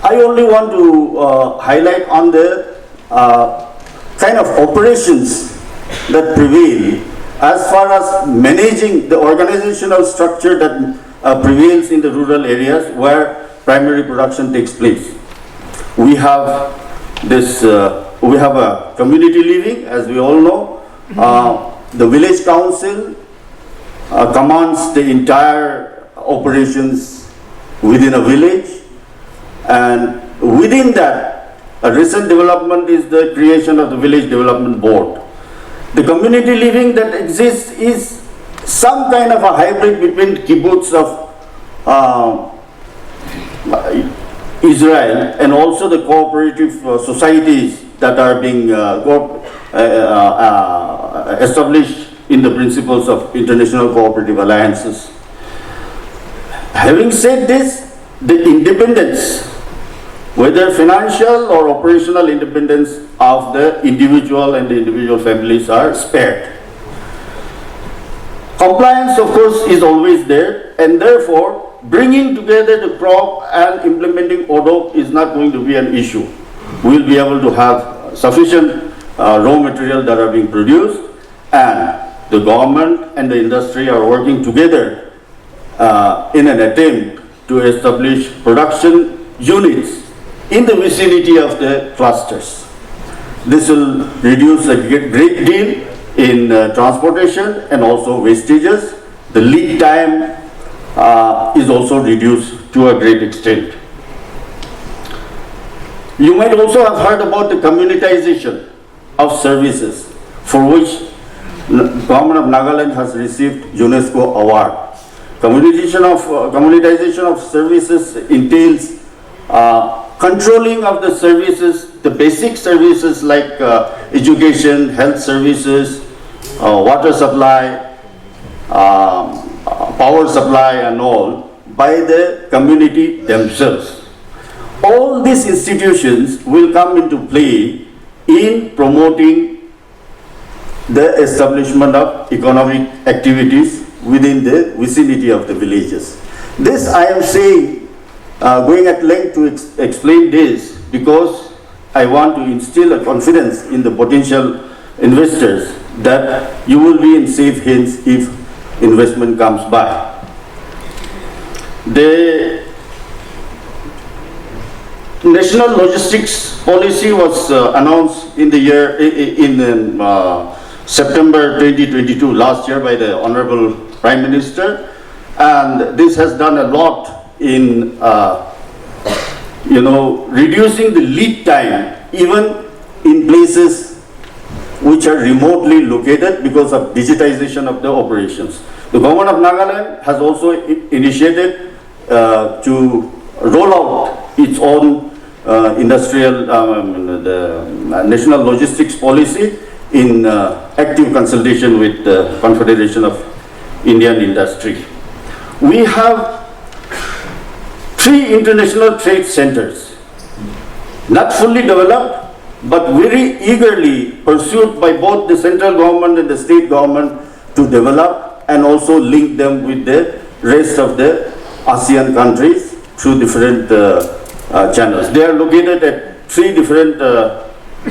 I only want to highlight on the kind of operations that prevail as far as managing the organizational structure that prevails in the rural areas where primary production takes place. We have this, we have a community living, as we all know. The village council commands the entire operations within a village, and within that, a recent development is the creation of the village development board. The community living that exists is some kind of a hybrid between kibbutz of Israel and also the cooperative societies that are being established in the principles of international cooperative alliances. Having said this, the independence, whether financial or operational independence of the individual and the individual families, are spared. Compliance, of course, is always there, and therefore bringing together the crop and implementing ODO is not going to be an issue. We'll be able to have sufficient raw material that are being produced, and the government and the industry are working together in an attempt to establish production units in the vicinity of the clusters. This will reduce a great deal in transportation and also wastages. The lead time is also reduced to a great extent. You might also have heard about the communitization of services, for which the government of Nagaland has received UNESCO award. Communitization of services entails controlling of the services, the basic services like education, health services, water supply, power supply and all by the community themselves. All these institutions will come into play in promoting the establishment of economic activities within the vicinity of the villages. This I am saying, going at length to explain this because I want to instill a confidence in the potential investors that you will be in safe hands if investment comes by. The National Logistics Policy was announced in the year in September 2022, last year, by the Honorable Prime Minister, and this has done a lot in reducing the lead time even in places which are remotely located because of digitization of the operations. The government of Nagaland has also initiated to roll out its own industrial, the National Logistics Policy in active consultation with the Confederation of Indian Industry. We have 3 international trade centers, not fully developed, but very eagerly pursued by both the central government and the state government to develop and also link them with the rest of the ASEAN countries through different channels. They are located at 3 different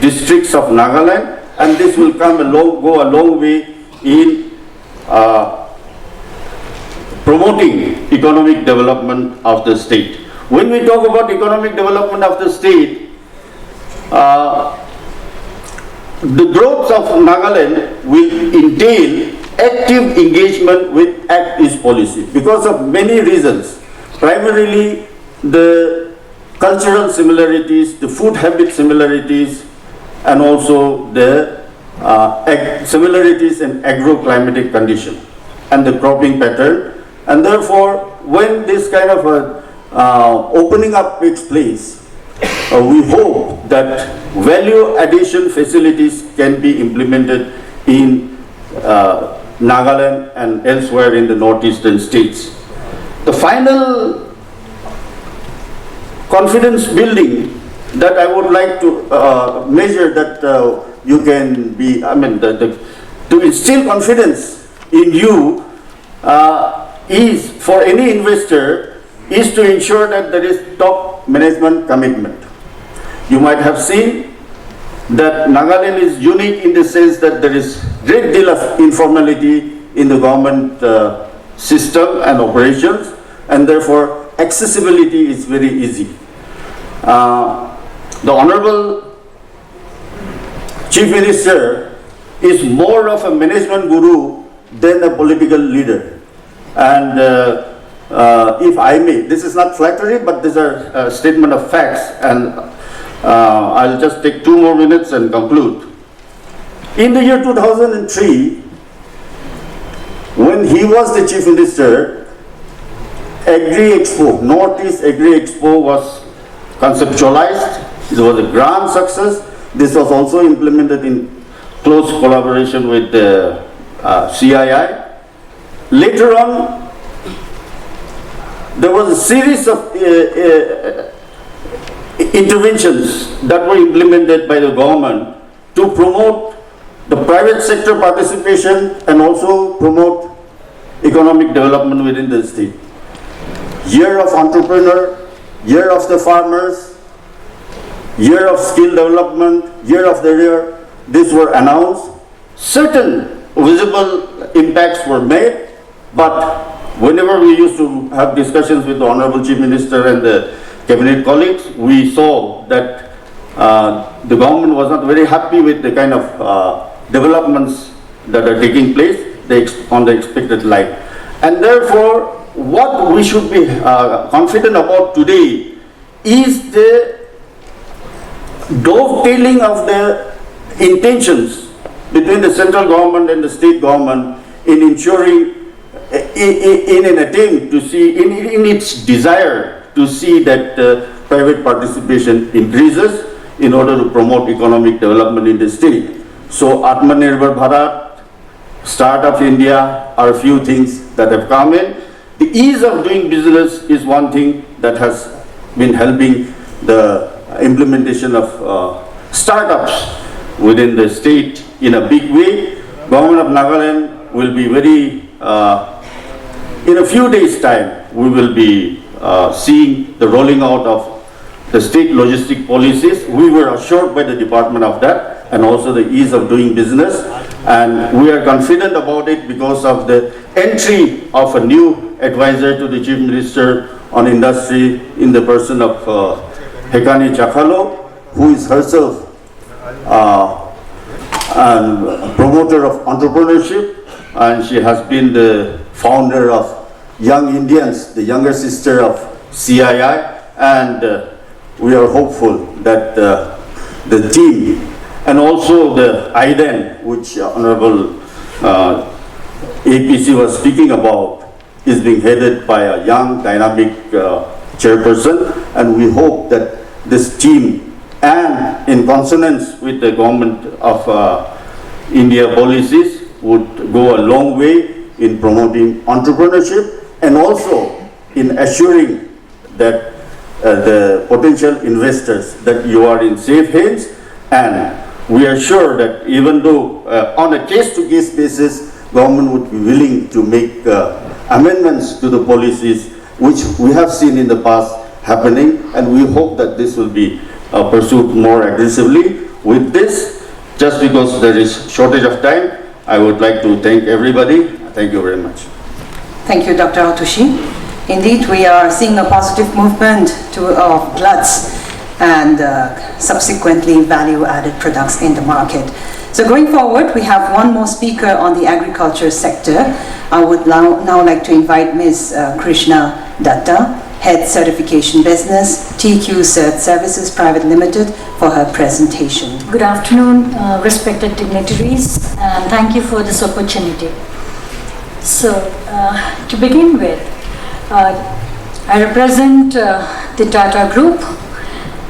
districts of Nagaland, and this will go a long way in promoting economic development of the state. When we talk about economic development of the state, the growth of Nagaland will entail active engagement with Act East policy because of many reasons. Primarily the cultural similarities, the food habit similarities, and also the similarities in agroclimatic condition and the cropping pattern. And therefore, when this kind of opening up takes place, we hope that value addition facilities can be implemented in Nagaland and elsewhere in the northeastern states. The final confidence building that I would like to measure that you can be, to instill confidence in you is for any investor is to ensure that there is top management commitment. You might have seen that Nagaland is unique in the sense that there is great deal of informality in the government system and operations, and therefore accessibility is very easy. The Honorable Chief Minister is more of a management guru than a political leader. And if I may, this is not flattery, but these are a statement of facts, and I'll just take 2 more minutes and conclude. In the year 2003, when he was the Chief Minister, Agri Expo, Northeast Agri Expo was conceptualized. It was a grand success. This was also implemented in close collaboration with the CII. Later on, there was a series of interventions that were implemented by the government to promote the private sector participation and also promote economic development within the state. Year of entrepreneur, year of the farmers, year of skill development, year of the year, these were announced. Certain visible impacts were made, but whenever we used to have discussions with the Honorable Chief Minister and the cabinet colleagues, we saw that the government was not very happy with the kind of developments that are taking place on the expected line. And therefore, what we should be confident about today is the dovetailing of the intentions between the central government and the state government in ensuring in an attempt to see, in its desire to see that private participation increases in order to promote economic development in the state. So Atmanirbhar Bharat, Startup India are a few things that have come in. The ease of doing business is one thing that has been helping the implementation of startups within the state in a big way. Government of Nagaland will be very, in a few days' time, we will be seeing the rolling out of the state logistic policies. We were assured by the department of that, and also the ease of doing business. And we are confident about it because of the entry of a new advisor to the Chief Minister on Industry in the person of Hekani Chakhalo, who is herself a promoter of entrepreneurship, and she has been the founder of Young Indians, the younger sister of CII, and we are hopeful that the team and also the IDEN, which Honorable APC was speaking about, is being headed by a young, dynamic chairperson, and we hope that this team, and in consonance with the government of India policies, would go a long way in promoting entrepreneurship and also in assuring that the potential investors that you are in safe hands. And we are sure that even though on a case-to-case basis, government would be willing to make amendments to the policies which we have seen in the past happening, and we hope that this will be pursued more aggressively. With this, just because there is shortage of time, I would like to thank everybody. Thank you very much. Thank you, Dr. Atushi. Indeed, we are seeing a positive movement of gluts and subsequently value-added products in the market. So going forward, we have one more speaker on the agriculture sector. I would now like to invite Ms. Krishna Datta, Head Certification Business, TQ Cert Services Private Limited, for her presentation. Good afternoon, respected dignitaries, and thank you for this opportunity. So, to begin with, I represent the Tata Group,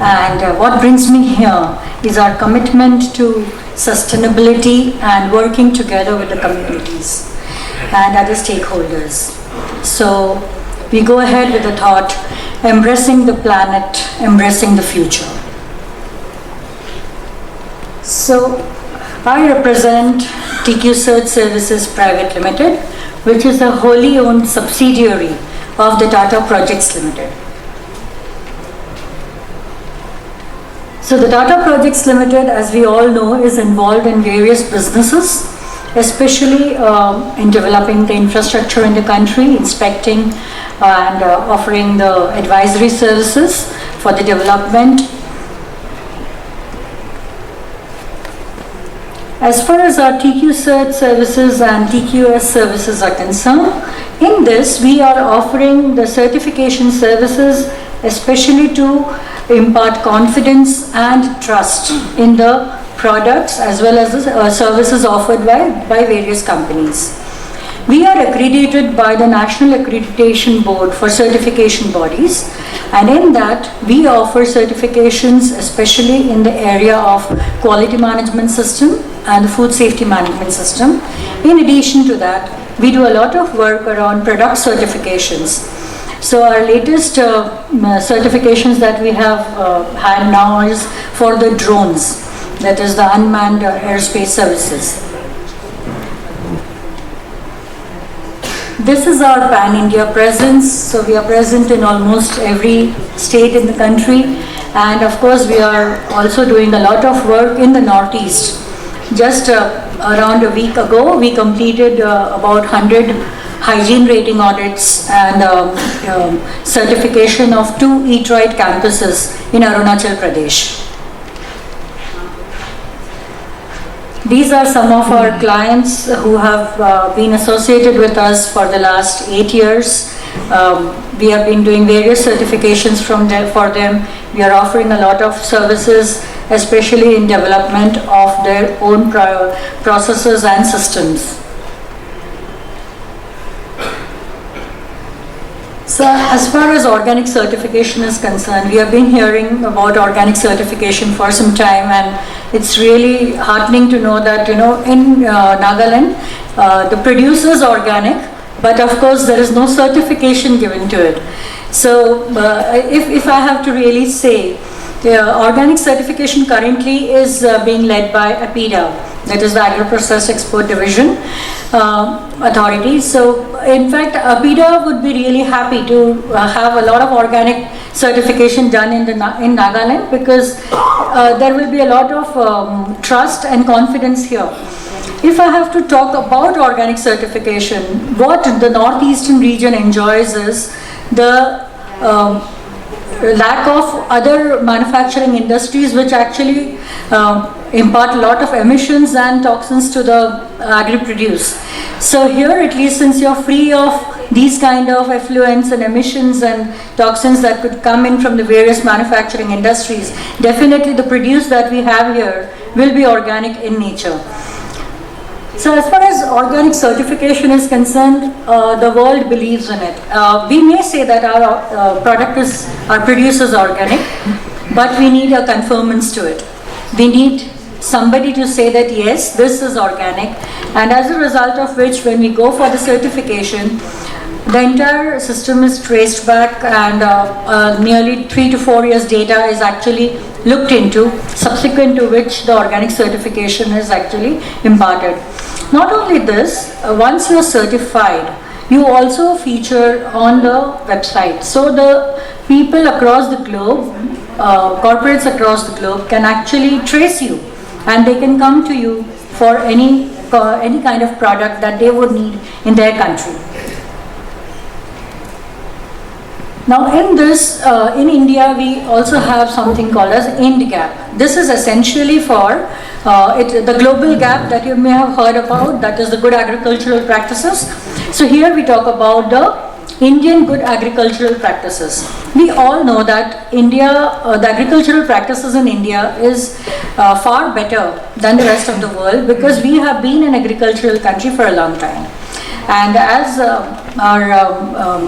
and what brings me here is our commitment to sustainability and working together with the communities and other stakeholders. So, we go ahead with the thought, embracing the planet, embracing the future. So, I represent TQ Cert Services Private Limited, which is a wholly owned subsidiary of the Tata Projects Limited. So the Tata Projects Limited, as we all know, is involved in various businesses, especially in developing the infrastructure in the country, inspecting and offering the advisory services for the development. As far as our TQ Cert services and TQS services are concerned, in this we are offering the certification services especially to impart confidence and trust in the products as well as the services offered by various companies. We are accredited by the National Accreditation Board for certification bodies, and in that we offer certifications especially in the area of quality management system and the food safety management system. In addition to that, we do a lot of work around product certifications. So our latest certifications that we have had now is for the drones, that is the unmanned airspace services. This is our pan-India presence, so we are present in almost every state in the country, and of course we are also doing a lot of work in the Northeast. Just around a week ago, we completed about 100 hygiene rating audits and certification of 2 Eat Right campuses in Arunachal Pradesh. These are some of our clients who have been associated with us for the last 8 years. We have been doing various certifications for them. We are offering a lot of services, especially in development of their own processes and systems. So as far as organic certification is concerned, we have been hearing about organic certification for some time, and it's really heartening to know that, in Nagaland, the produce is organic, but of course there is no certification given to it. So if I have to really say, organic certification currently is being led by APIDA, that is the Agro-Processed Export Division Authority. So in fact, APIDA would be really happy to have a lot of organic certification done in Nagaland, because there will be a lot of trust and confidence here. If I have to talk about organic certification, what the northeastern region enjoys is the lack of other manufacturing industries which actually impart a lot of emissions and toxins to the agri-produce. So here, at least, since you're free of these kind of effluents and emissions and toxins that could come in from the various manufacturing industries, definitely the produce that we have here will be organic in nature. So as far as organic certification is concerned, the world believes in it. We may say that our produce is organic, but we need a conformance to it. We need somebody to say that yes, this is organic, and as a result of which, when we go for the certification, the entire system is traced back, and nearly 3 to 4 years data is actually looked into, subsequent to which the organic certification is actually imparted. Not only this, once you are certified, you also feature on the website. So the people across the globe, corporates across the globe, can actually trace you, and they can come to you for any kind of product that they would need in their country. Now in this, in India, we also have something called as IND-GAP. This is essentially for the global gap that you may have heard about, that is the good agricultural practices. So here we talk about the Indian good agricultural practices. We all know that the agricultural practices in India is far better than the rest of the world, because we have been an agricultural country for a long time. And as our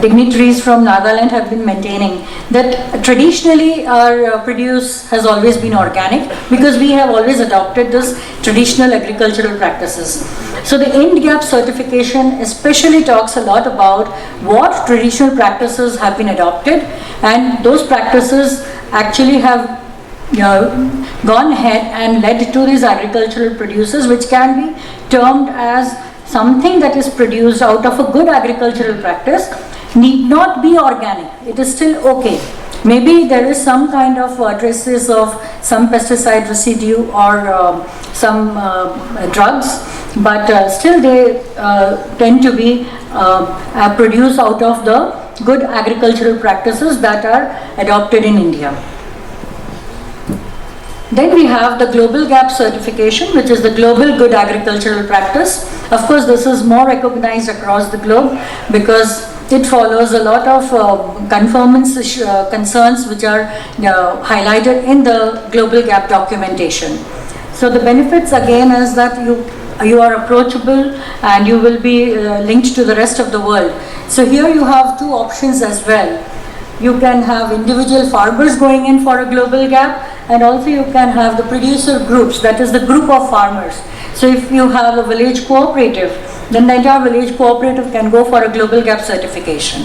dignitaries from Nagaland have been maintaining, that traditionally our produce has always been organic, because we have always adopted this traditional agricultural practices. So the IND-GAP certification especially talks a lot about what traditional practices have been adopted, and those practices actually have gone ahead and led to these agricultural produces, which can be termed as something that is produced out of a good agricultural practice, need not be organic. It is still okay. Maybe there is some kind of traces of some pesticide residue or some drugs, but still they tend to be produced out of the good agricultural practices that are adopted in India. Then we have the Global GAP certification, which is the Global Good Agricultural Practice. Of course, this is more recognized across the globe because it follows a lot of conformance concerns which are highlighted in the Global GAP documentation. So the benefits again is that you are approachable and you will be linked to the rest of the world. So here you have two options as well. You can have individual farmers going in for a global gap, and also you can have the producer groups, that is the group of farmers. So if you have a village cooperative, then the entire village cooperative can go for a global gap certification.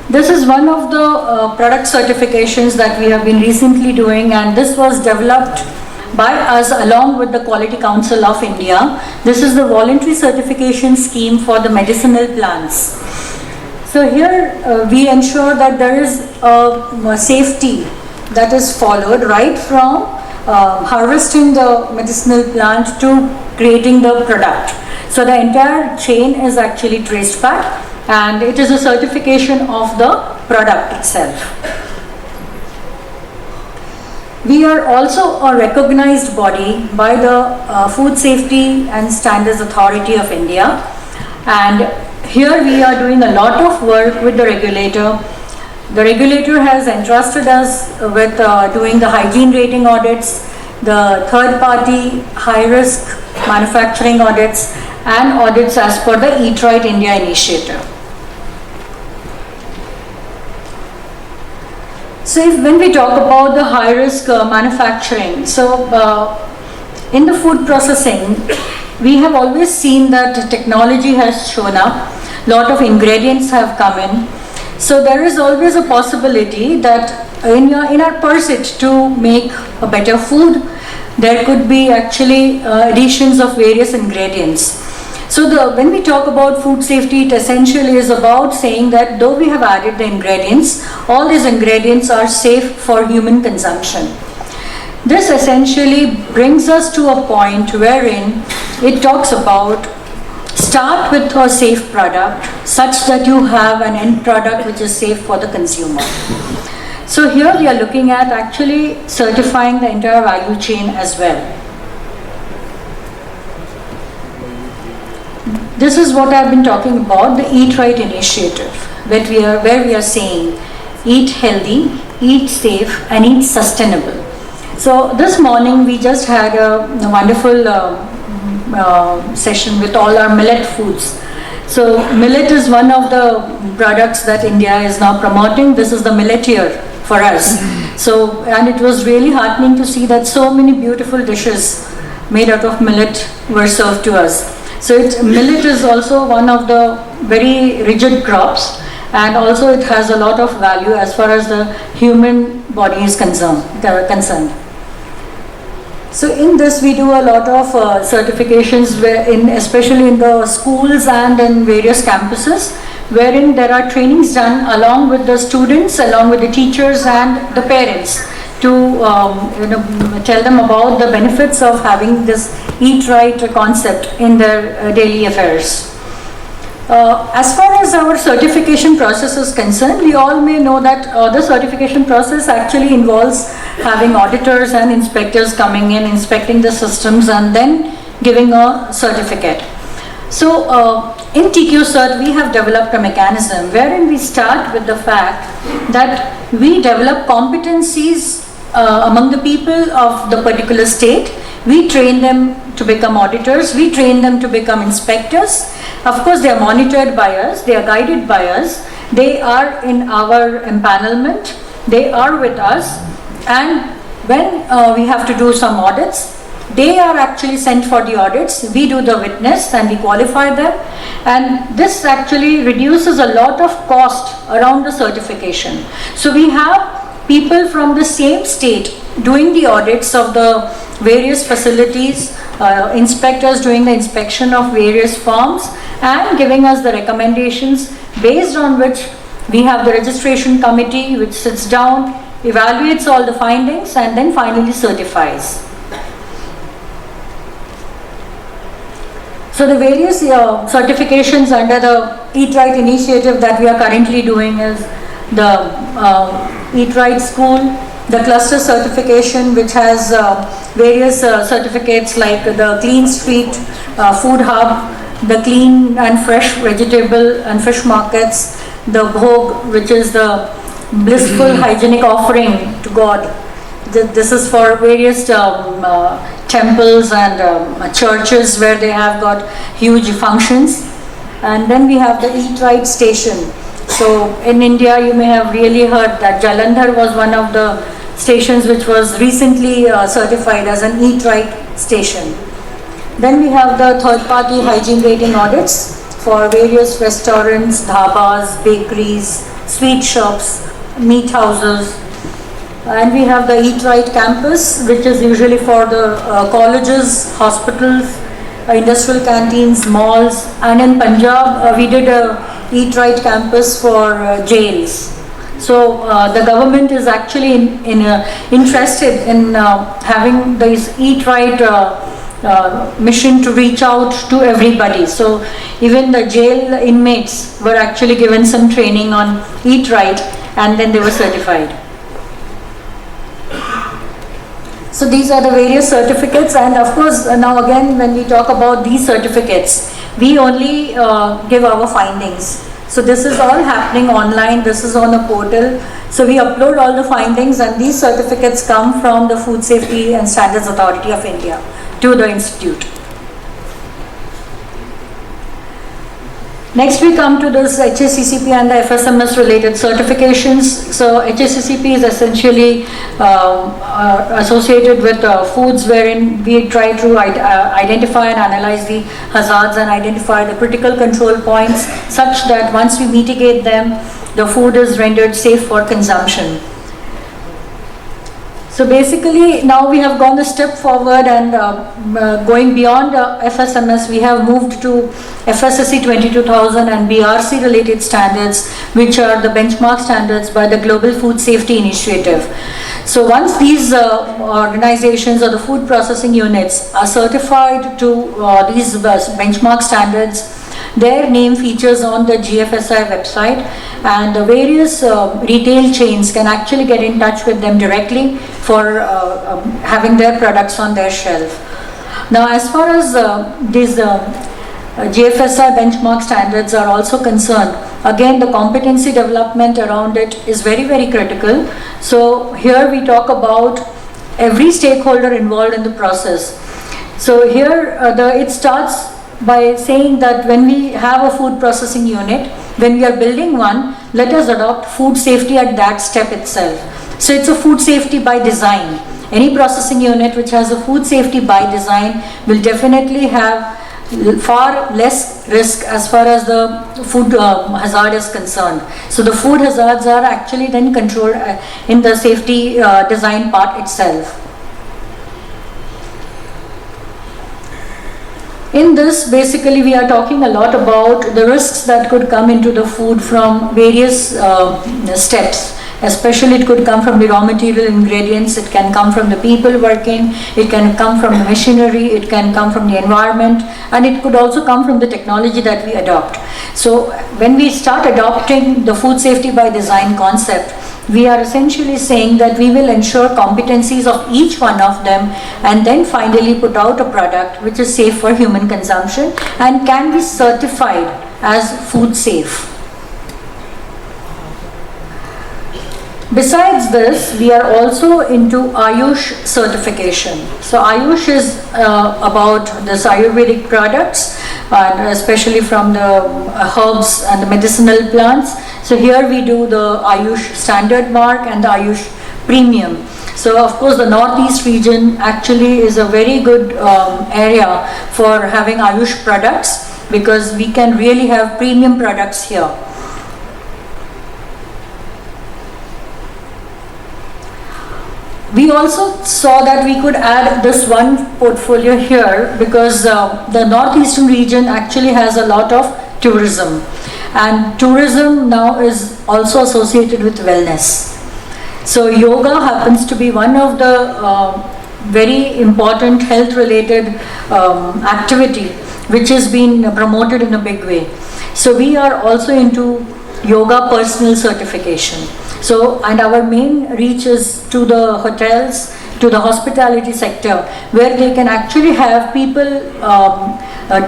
This is one of the product certifications that we have been recently doing, and this was developed by us along with the Quality Council of India. This is the voluntary certification scheme for the medicinal plants. So here we ensure that there is a safety that is followed right from harvesting the medicinal plant to creating the product. So the entire chain is actually traced back, and it is a certification of the product itself. We are also a recognized body by the Food Safety and Standards Authority of India, and here we are doing a lot of work with the regulator. The regulator has entrusted us with doing the hygiene rating audits, the third-party high-risk manufacturing audits, and audits as per the Eat Right India initiative. So when we talk about the high risk manufacturing, so in the food processing, we have always seen that technology has shown up, lot of ingredients have come in. So there is always a possibility that in our pursuit to make a better food, there could be actually additions of various ingredients. So when we talk about food safety, it essentially is about saying that though we have added the ingredients, all these ingredients are safe for human consumption. This essentially brings us to a point wherein it talks about start with a safe product such that you have an end product which is safe for the consumer. So here we are looking at actually certifying the entire value chain as well. This is what I've been talking about, the Eat Right initiative, where we are saying eat healthy, eat safe and eat sustainable. So this morning we just had a wonderful session with all our millet foods. So millet is one of the products that India is now promoting. This is the millet year for us. So, and it was really heartening to see that so many beautiful dishes made out of millet were served to us. So millet is also one of the very rigid crops, and also it has a lot of value as far as the human body is concerned. So in this we do a lot of certifications, especially in the schools and in various campuses, wherein there are trainings done along with the students, along with the teachers and the parents to tell them about the benefits of having this Eat Right concept in their daily affairs. As far as our certification process is concerned, we all may know that the certification process actually involves having auditors and inspectors coming in, inspecting the systems and then giving a certificate. So in TQ Cert, we have developed a mechanism wherein we start with the fact that we develop competencies among the people of the particular state. We train them to become auditors, we train them to become inspectors. Of course, they are monitored by us, they are guided by us, they are in our empanelment, they are with us, and when we have to do some audits, they are actually sent for the audits, we do the witness and we qualify them, and this actually reduces a lot of cost around the certification. So we have people from the same state doing the audits of the various facilities, inspectors doing the inspection of various farms and giving us the recommendations based on which we have the registration committee which sits down, evaluates all the findings and then finally certifies. So the various certifications under the Eat Right initiative that we are currently doing is the Eat Right School, the cluster certification which has various certificates like the Clean Street Food Hub, the Clean and Fresh Vegetable and Fish Markets, the Bhog, which is the blissful hygienic offering to God. This is for various temples and churches where they have got huge functions. And then we have the Eat Right station. So in India you may have really heard that Jalandhar was one of the stations which was recently certified as an Eat Right station. Then we have the third party hygiene rating audits for various restaurants, dhabas, bakeries, sweet shops, meat houses. And we have the Eat Right campus, which is usually for the colleges, hospitals, industrial canteens, malls, and in Punjab we did a Eat Right campus for jails. So the government is actually interested in having this Eat Right mission to reach out to everybody. So even the jail inmates were actually given some training on Eat Right and then they were certified. So these are the various certificates, and of course now again when we talk about these certificates, we only give our findings. So this is all happening online, this is on a portal. So we upload all the findings and these certificates come from the Food Safety and Standards Authority of India to the institute. Next we come to this HACCP and the FSMS related certifications. So HACCP is essentially associated with foods wherein we try to identify and analyze the hazards and identify the critical control points such that once we mitigate them, the food is rendered safe for consumption. So basically now we have gone a step forward and going beyond FSMS, we have moved to FSSC 22000 and BRC related standards, which are the benchmark standards by the Global Food Safety Initiative. So once these organizations or the food processing units are certified to these benchmark standards, their name features on the GFSI website, and the various retail chains can actually get in touch with them directly for having their products on their shelf. Now as far as these GFSI benchmark standards are also concerned, again the competency development around it is very, very critical. So here we talk about every stakeholder involved in the process. So here it starts by saying that when we have a food processing unit, when we are building one, let us adopt food safety at that step itself. So it's a food safety by design. Any processing unit which has a food safety by design will definitely have far less risk as far as the food hazard is concerned. So the food hazards are actually then controlled in the safety design part itself. In this, basically we are talking a lot about the risks that could come into the food from various steps. Especially it could come from the raw material ingredients, it can come from the people working, it can come from the machinery, it can come from the environment, and it could also come from the technology that we adopt. So when we start adopting the food safety by design concept, we are essentially saying that we will ensure competencies of each one of them and then finally put out a product which is safe for human consumption and can be certified as food safe. Besides this, we are also into Ayush certification. So Ayush is about this Ayurvedic products, and especially from the herbs and the medicinal plants. So here we do the Ayush standard mark and the Ayush premium. So of course the Northeast region actually is a very good area for having Ayush products because we can really have premium products here. We also saw that we could add this one portfolio here because the Northeastern region actually has a lot of tourism, and tourism now is also associated with wellness. So yoga happens to be one of the very important health related activity which has been promoted in a big way. So we are also into yoga personal certification. So, and our main reach is to the hotels, to the hospitality sector, where they can actually have people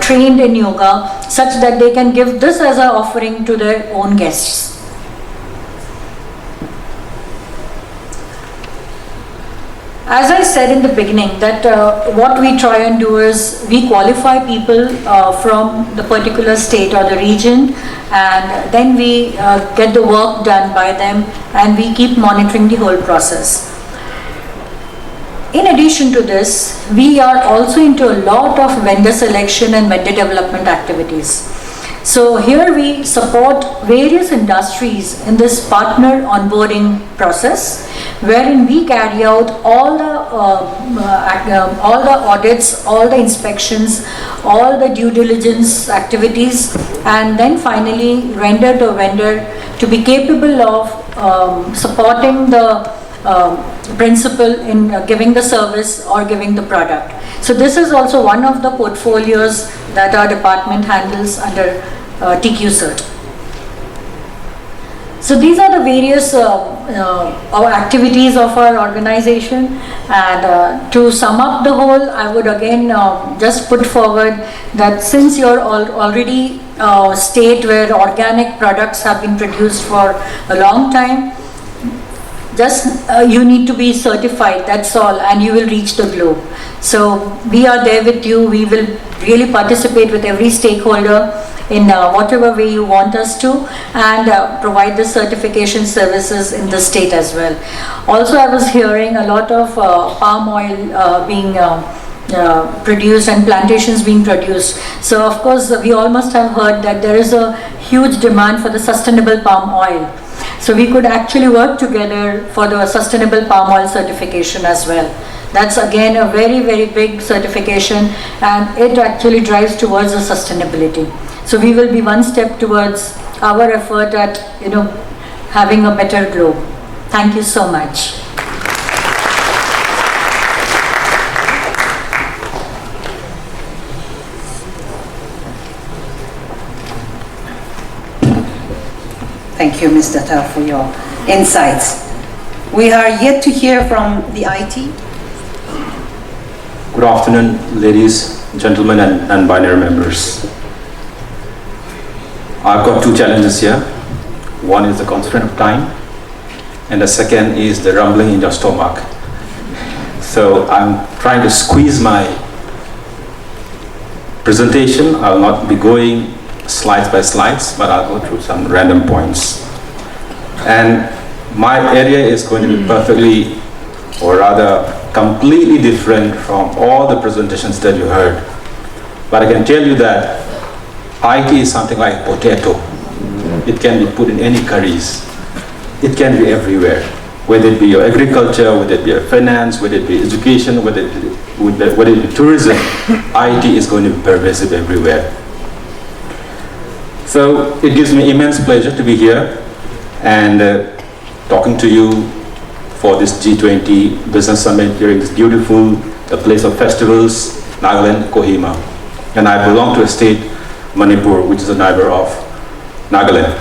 trained in yoga such that they can give this as an offering to their own guests. As I said in the beginning that what we try and do is we qualify people from the particular state or the region, and then we get the work done by them and we keep monitoring the whole process. In addition to this, we are also into a lot of vendor selection and vendor development activities. So here we support various industries in this partner onboarding process, wherein we carry out all the audits, all the inspections, all the due diligence activities, and then finally render the vendor to be capable of supporting the principal in giving the service or giving the product. So this is also one of the portfolios that our department handles under TQ Cert. So these are the various activities of our organization, and to sum up the whole, I would again just put forward that since you're already a state where organic products have been produced for a long time, Just you need to be certified, that's all, and you will reach the globe. So we are there with you. We will really participate with every stakeholder in whatever way you want us to, and provide the certification services in the state as well. Also, I was hearing a lot of palm oil being produced and plantations being produced. So of course we all must have heard that there is a huge demand for the sustainable palm oil. So we could actually work together for the sustainable palm oil certification as well. That's again a very, very big certification, and it actually drives towards the sustainability. So we will be one step towards our effort at, having a better globe. Thank you so much. Thank you, Ms. Datta, for your insights. We are yet to hear from the IT. Good afternoon, ladies, gentlemen, and non-binary members. I've got two challenges here. One is the constraint of time, and the second is the rumbling in your stomach. So I'm trying to squeeze my presentation. I'll not be going slides by slides, but I'll go through some random points. And my area is going to be perfectly, or rather completely different from all the presentations that you heard. But I can tell you that IT is something like potato. It can be put in any curries. It can be everywhere. Whether it be your agriculture, whether it be your finance, whether it be education, whether it be tourism, IT is going to be pervasive everywhere. So it gives me immense pleasure to be here and talking to you for this G20 Business Summit here in this beautiful, the place of festivals, Nagaland, Kohima. And I belong to a state, Manipur, which is a neighbor of Nagaland.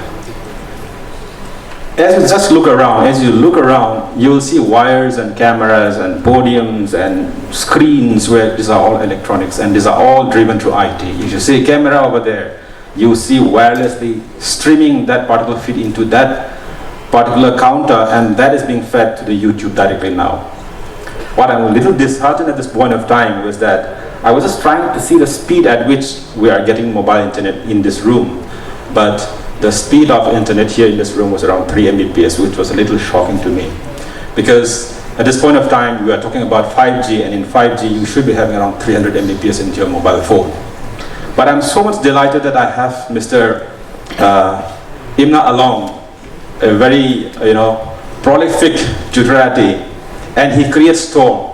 As you just look around, you will see wires and cameras and podiums and screens where these are all electronics, and these are all driven through IT. If you see a camera over there, you see wirelessly streaming that particular feed into that particular counter, and that is being fed to the YouTube directly now. What I'm a little disheartened at this point of time was that I was just trying to see the speed at which we are getting mobile internet in this room, but the speed of internet here in this room was around 3 Mbps, which was a little shocking to me. Because at this point of time, we are talking about 5G, and in 5G, you should be having around 300 Mbps into your mobile phone. But I'm so much delighted that I have Mr. Imna along, a very, prolific Gujarati, and he creates storm.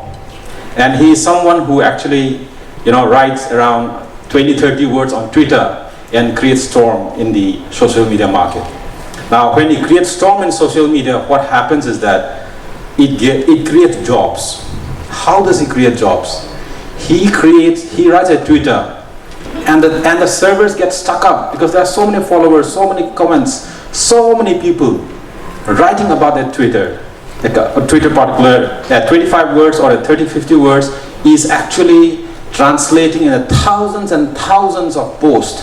And he is someone who actually, writes around 20-30 words on Twitter and creates storm in the social media market. Now, when he creates storm in social media, what happens is that it creates jobs. How does he create jobs? He writes a Twitter, and the servers get stuck up because there are so many followers, so many comments, so many people writing about that Twitter. Like a Twitter particular, 25 words or 30-50 words is actually translating in thousands and thousands of posts,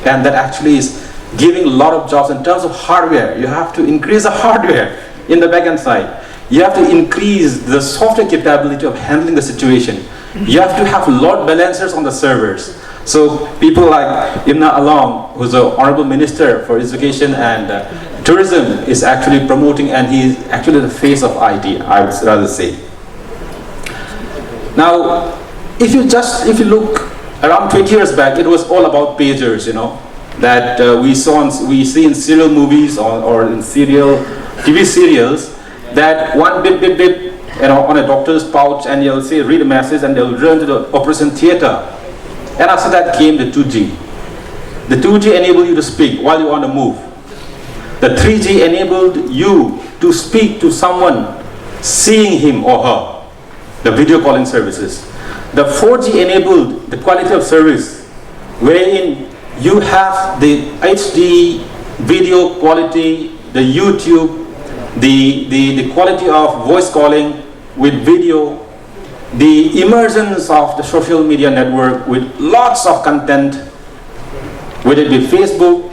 and that actually is giving a lot of jobs in terms of hardware. You have to increase the hardware in the backend side. You have to increase the software capability of handling the situation. You have to have load balancers on the servers. So people like Imna Along, who's the Honorable Minister for Education and Tourism, is actually promoting, and he's actually the face of IT, I would rather say. Now, if you look around 20 years back, it was all about pagers, that we see in serial movies or in TV serials, that one bip, on a doctor's pouch, and you'll say, read a message, and they'll run to the operation theater. And after that came the 2G. The 2G enabled you to speak while you're on the move. The 3G enabled you to speak to someone, seeing him or her, the video calling services. The 4G enabled the quality of service, wherein you have the HD video quality, the YouTube, the quality of voice calling with video, the emergence of the social media network with lots of content, whether it be Facebook,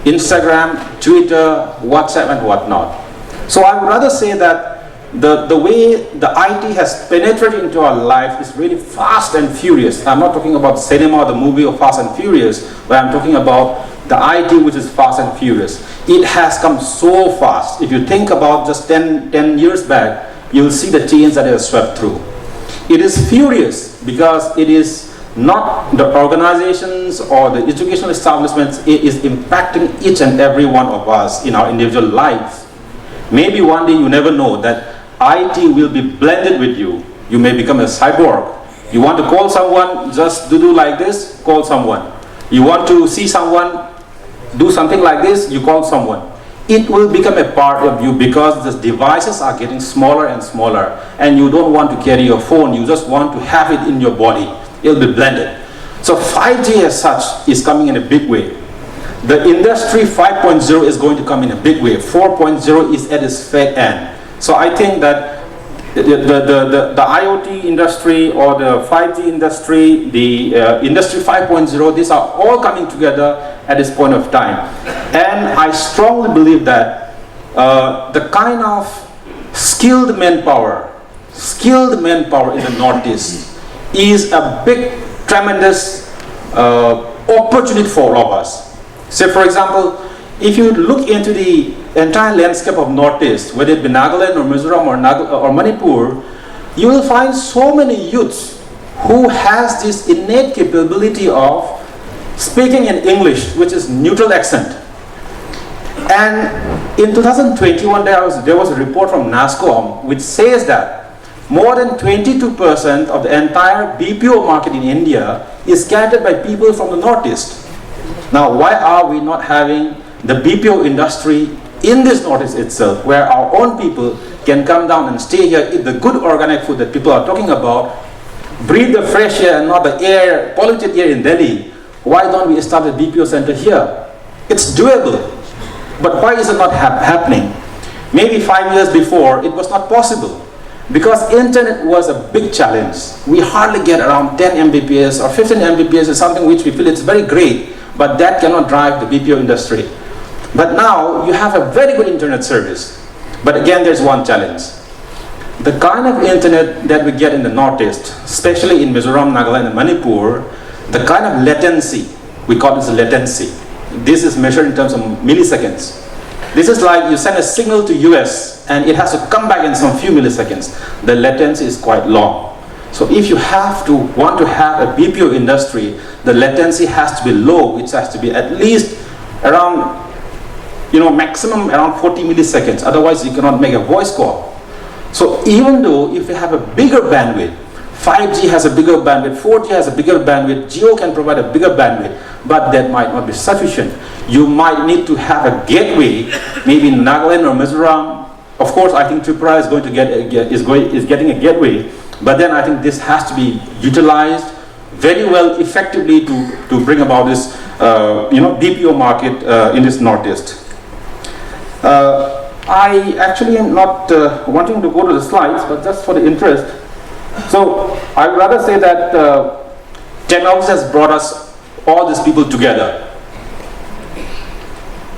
Instagram, Twitter, WhatsApp, and whatnot. So I would rather say that the way the IT has penetrated into our life is really fast and furious. I'm not talking about cinema or the movie or Fast and Furious, but I'm talking about the IT which is fast and furious. It has come so fast. If you think about just 10 years back, you'll see the change that it has swept through. It is furious because it is not the organizations or the educational establishments, it is impacting each and every one of us in our individual lives. Maybe one day, you never know, that IT will be blended with you. You may become a cyborg. You want to call someone, just do like this, call someone. You want to see someone, do something like this, you call someone. It will become a part of you because the devices are getting smaller and smaller, and you don't want to carry your phone, you just want to have it in your body. It'll be blended. So 5G as such is coming in a big way. The industry 5.0 is going to come in a big way. 4.0 is at its fate end. So I think that the IoT industry or the 5G industry, the industry 5.0, these are all coming together at this point of time. And I strongly believe that the kind of skilled manpower in the Northeast is a big, tremendous opportunity for all of us. Say, for example, if you look into the entire landscape of Northeast, whether it be Nagaland or Mizoram or Manipur, you will find so many youths who has this innate capability of speaking in English, which is neutral accent. And in 2021, there was a report from NASSCOM which says that more than 22% of the entire BPO market in India is catered by people from the Northeast. Now, why are we not having the BPO industry in this Northeast itself, where our own people can come down and stay here, eat the good organic food that people are talking about, breathe the fresh air and not the air, polluted air in Delhi? Why don't we start a BPO center here? It's doable. But why is it not happening? Maybe 5 years before, it was not possible. Because internet was a big challenge. We hardly get around 10 Mbps or 15 Mbps is something which we feel it's very great, but that cannot drive the BPO industry. But now you have a very good internet service. But again, there's one challenge. The kind of internet that we get in the Northeast, especially in Mizoram, Nagaland, and Manipur, the kind of latency, we call this latency. This is measured in terms of milliseconds. This is like you send a signal to US and it has to come back in some few milliseconds. The latency is quite long. So if you want to have a BPO industry, the latency has to be low, which has to be at least around, maximum around 40 milliseconds. Otherwise, you cannot make a voice call. So even though if you have a bigger bandwidth, 5G has a bigger bandwidth, 4G has a bigger bandwidth, Geo can provide a bigger bandwidth, but that might not be sufficient. You might need to have a gateway, maybe in Nagaland or Mizoram. Of course, I think Tripura is going to is getting a gateway, but then I think this has to be utilized very well, effectively to bring about this, BPO market in this Northeast. I actually am not wanting to go to the slides, but just for the interest. So I would rather say that technology has brought us all these people together.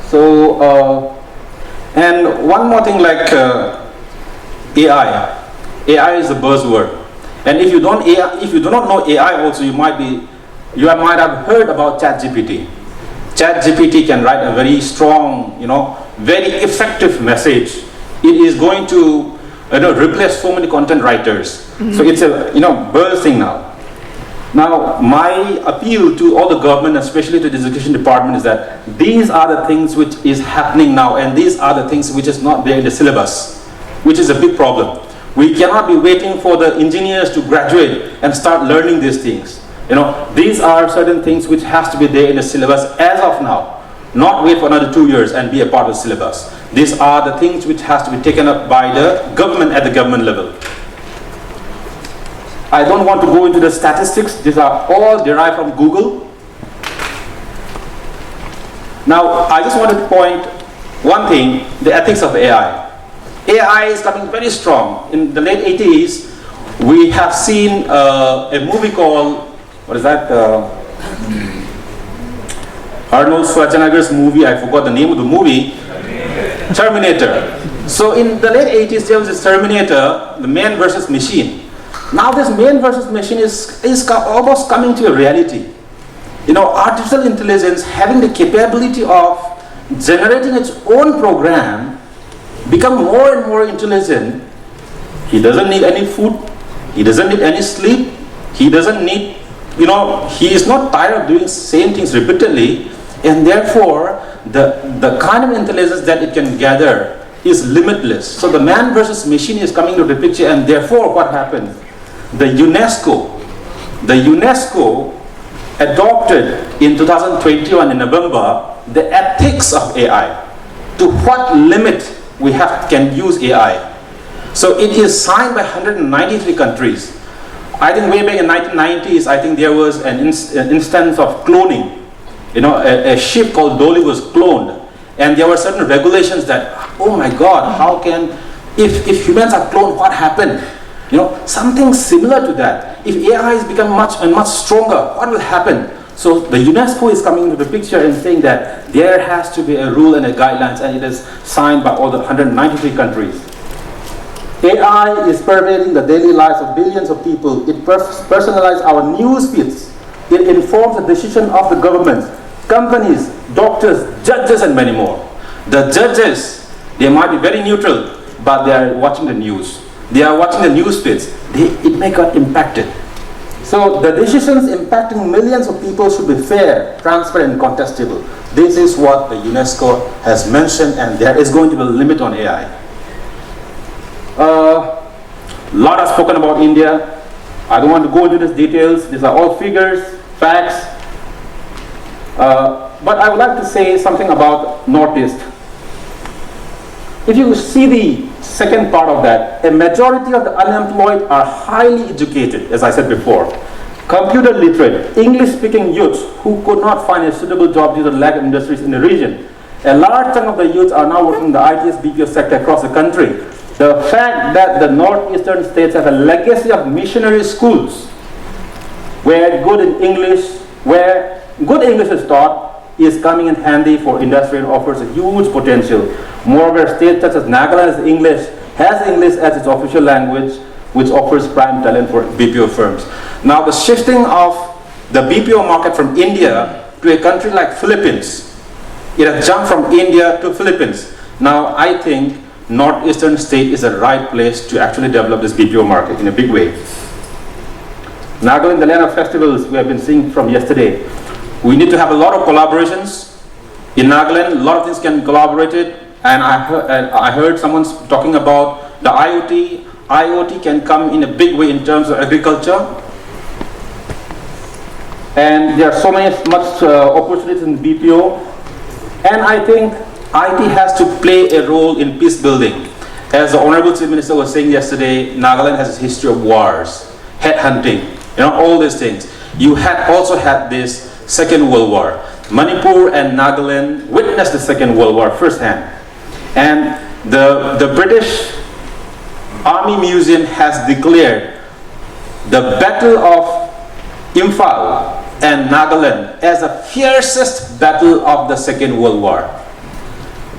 So, and one more thing, like AI. AI is a buzzword, and if you do not know AI, also you might have heard about ChatGPT. ChatGPT can write a very strong, very effective message. It is going to replace so many content writers. So it's a buzz thing now. Now, my appeal to all the government, especially to the education department, is that these are the things which is happening now, and these are the things which is not there in the syllabus, which is a big problem. We cannot be waiting for the engineers to graduate and start learning these things. These are certain things which has to be there in the syllabus as of now, not wait for another 2 years and be a part of the syllabus. These are the things which has to be taken up by the government at the government level. I don't want to go into the statistics. These are all derived from Google. Now, I just want to point one thing, the ethics of AI. AI is coming very strong. In the late 80s, we have seen a movie called, what is that? Arnold Schwarzenegger's movie, I forgot the name of the movie. Terminator. So in the late 80s, there was this Terminator, the man versus machine. Now this man versus machine is almost coming to a reality. You know, artificial intelligence having the capability of generating its own program, become more and more intelligent. He doesn't need any food, he doesn't need any sleep, he doesn't need, you know, he is not tired of doing same things repeatedly, and therefore the kind of intelligence that it can gather is limitless. So the man versus machine is coming to the picture, and therefore what happened? The UNESCO adopted in 2021 in November the ethics of AI. To what limit we can use AI. So it is signed by 193 countries. I think way back in 1990s, I think there was an instance of cloning. You know, a ship called Dolly was cloned, and there were certain regulations that, oh my God, how can, if humans are cloned, what happened? You know, something similar to that. If AI has become much stronger, what will happen? So the UNESCO is coming into the picture and saying that there has to be a rule and a guidelines, and it is signed by all the 193 countries. AI is pervading the daily lives of billions of people. It personalizes our news feeds. It informs the decision of the governments, companies, doctors, judges, and many more. The judges, they might be very neutral, but they are watching the news. They are watching the news feeds. It may get impacted. So the decisions impacting millions of people should be fair, transparent, and contestable. This is what the UNESCO has mentioned, and there is going to be a limit on AI. Lot has spoken about India. I don't want to go into these details. These are all figures, facts. But I would like to say something about Northeast. If you see the second part of that, a majority of the unemployed are highly educated, as I said before. Computer literate, English-speaking youths who could not find a suitable job due to the lack of industries in the region. A large chunk of the youths are now working in the ITS BPO sector across the country. The fact that the northeastern states have a legacy of missionary schools where good English is taught is coming in handy for industry and offers a huge potential. Moreover, states such as Nagaland has English as its official language, which offers prime talent for BPO firms. Now the shifting of the BPO market from India to a country like Philippines, it has jumped from India to Philippines. Now I think northeastern state is the right place to actually develop this BPO market in a big way. Nagaland, the land of festivals, we have been seeing from yesterday. We need to have a lot of collaborations. In Nagaland, a lot of things can be collaborated, and I heard someone talking about the IoT. IoT can come in a big way in terms of agriculture. And there are so much opportunities in BPO. And I think IT has to play a role in peace building. As the Honorable Chief Minister was saying yesterday, Nagaland has a history of wars, headhunting, you know, all these things. You also had this Second World War. Manipur and Nagaland witnessed the Second World War firsthand. And the British Army Museum has declared the Battle of Imphal and Nagaland as the fiercest battle of the Second World War.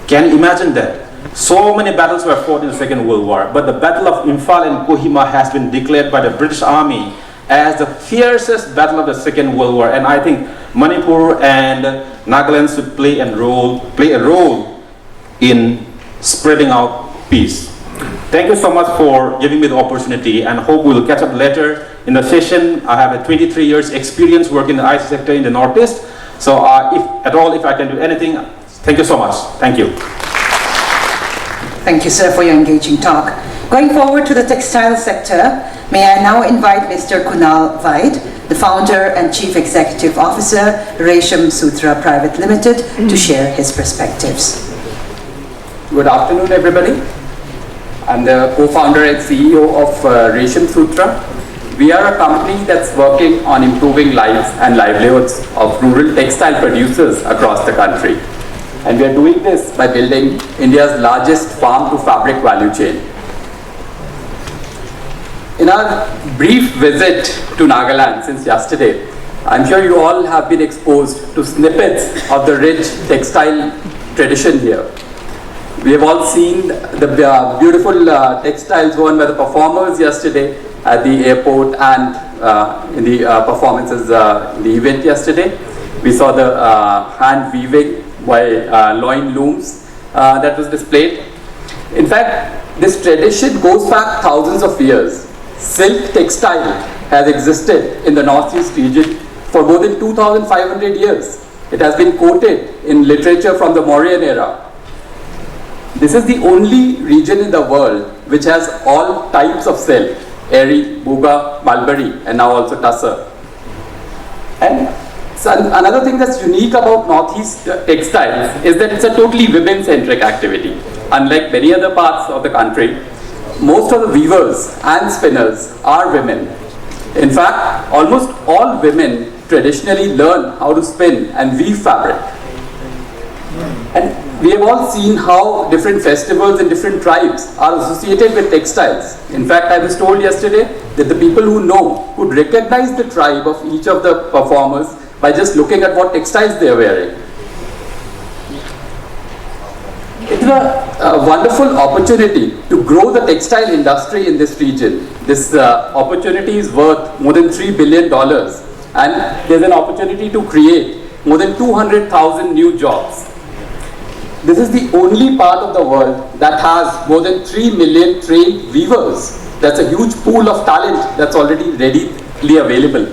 Can you imagine that? So many battles were fought in the Second World War, but the Battle of Imphal and Kohima has been declared by the British Army as the fiercest battle of the Second World War. And I think Manipur and Nagaland should play a role in spreading out peace. Thank you so much for giving me the opportunity, and hope we will catch up later in the session. I have a 23 years experience working in the IT sector in the Northeast. So if I can do anything, thank you so much. Thank you. Thank you, sir, for your engaging talk. Going forward to the textile sector, may I now invite Mr. Kunal Vaid, the founder and chief executive officer, Resham Sutra Private Limited, to share his perspectives. Good afternoon, everybody. I'm the co-founder and CEO of Resham Sutra. We are a company that's working on improving lives and livelihoods of rural textile producers across the country. And we are doing this by building India's largest farm-to-fabric value chain. In our brief visit to Nagaland since yesterday, I'm sure you all have been exposed to snippets of the rich textile tradition here. We have all seen the beautiful textiles worn by the performers yesterday at the airport and in the performances in the event yesterday. We saw the hand weaving by loin looms that was displayed. In fact, this tradition goes back thousands of years. Silk textile has existed in the Northeast region for more than 2,500 years. It has been quoted in literature from the Mauryan era. This is the only region in the world which has all types of silk: eri, buga, mulberry, and now also tussar. And so another thing that's unique about Northeast textiles is that it's a totally women-centric activity. Unlike many other parts of the country, most of the weavers and spinners are women. In fact, almost all women traditionally learn how to spin and weave fabric. And we have all seen how different festivals and different tribes are associated with textiles. In fact, I was told yesterday that the people who know could recognize the tribe of each of the performers by just looking at what textiles they are wearing. It is a wonderful opportunity to grow the textile industry in this region. This opportunity is worth more than $3 billion, and there's an opportunity to create more than 200,000 new jobs. This is the only part of the world that has more than 3 million trained weavers. That's a huge pool of talent that's already readily available.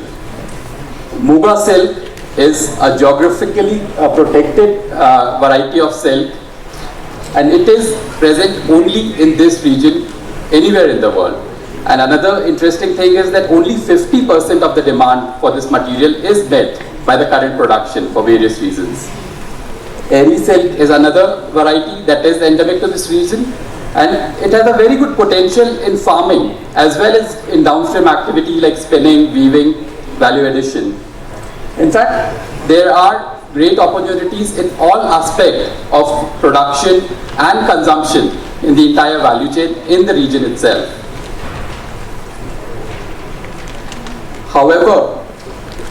Muga silk is a geographically protected variety of silk, and it is present only in this region anywhere in the world. And another interesting thing is that only 50% of the demand for this material is met by the current production for various reasons. Eri silk is another variety that is endemic to this region, and it has a very good potential in farming as well as in downstream activity like spinning, weaving, value addition. In fact, there are great opportunities in all aspects of production and consumption in the entire value chain in the region itself. However,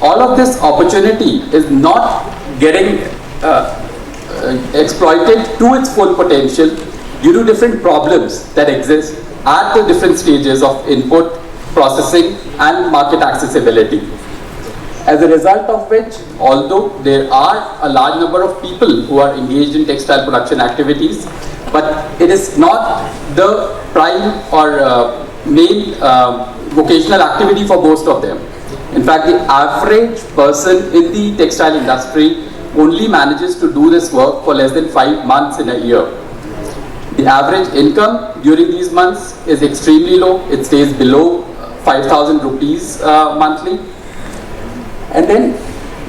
all of this opportunity is not getting exploited to its full potential due to different problems that exist at the different stages of input, processing, and market accessibility. As a result of which, although there are a large number of people who are engaged in textile production activities, but it is not the prime or main vocational activity for most of them. In fact, the average person in the textile industry only manages to do this work for less than 5 months in a year. The average income during these months is extremely low. It stays below 5,000 rupees monthly. And then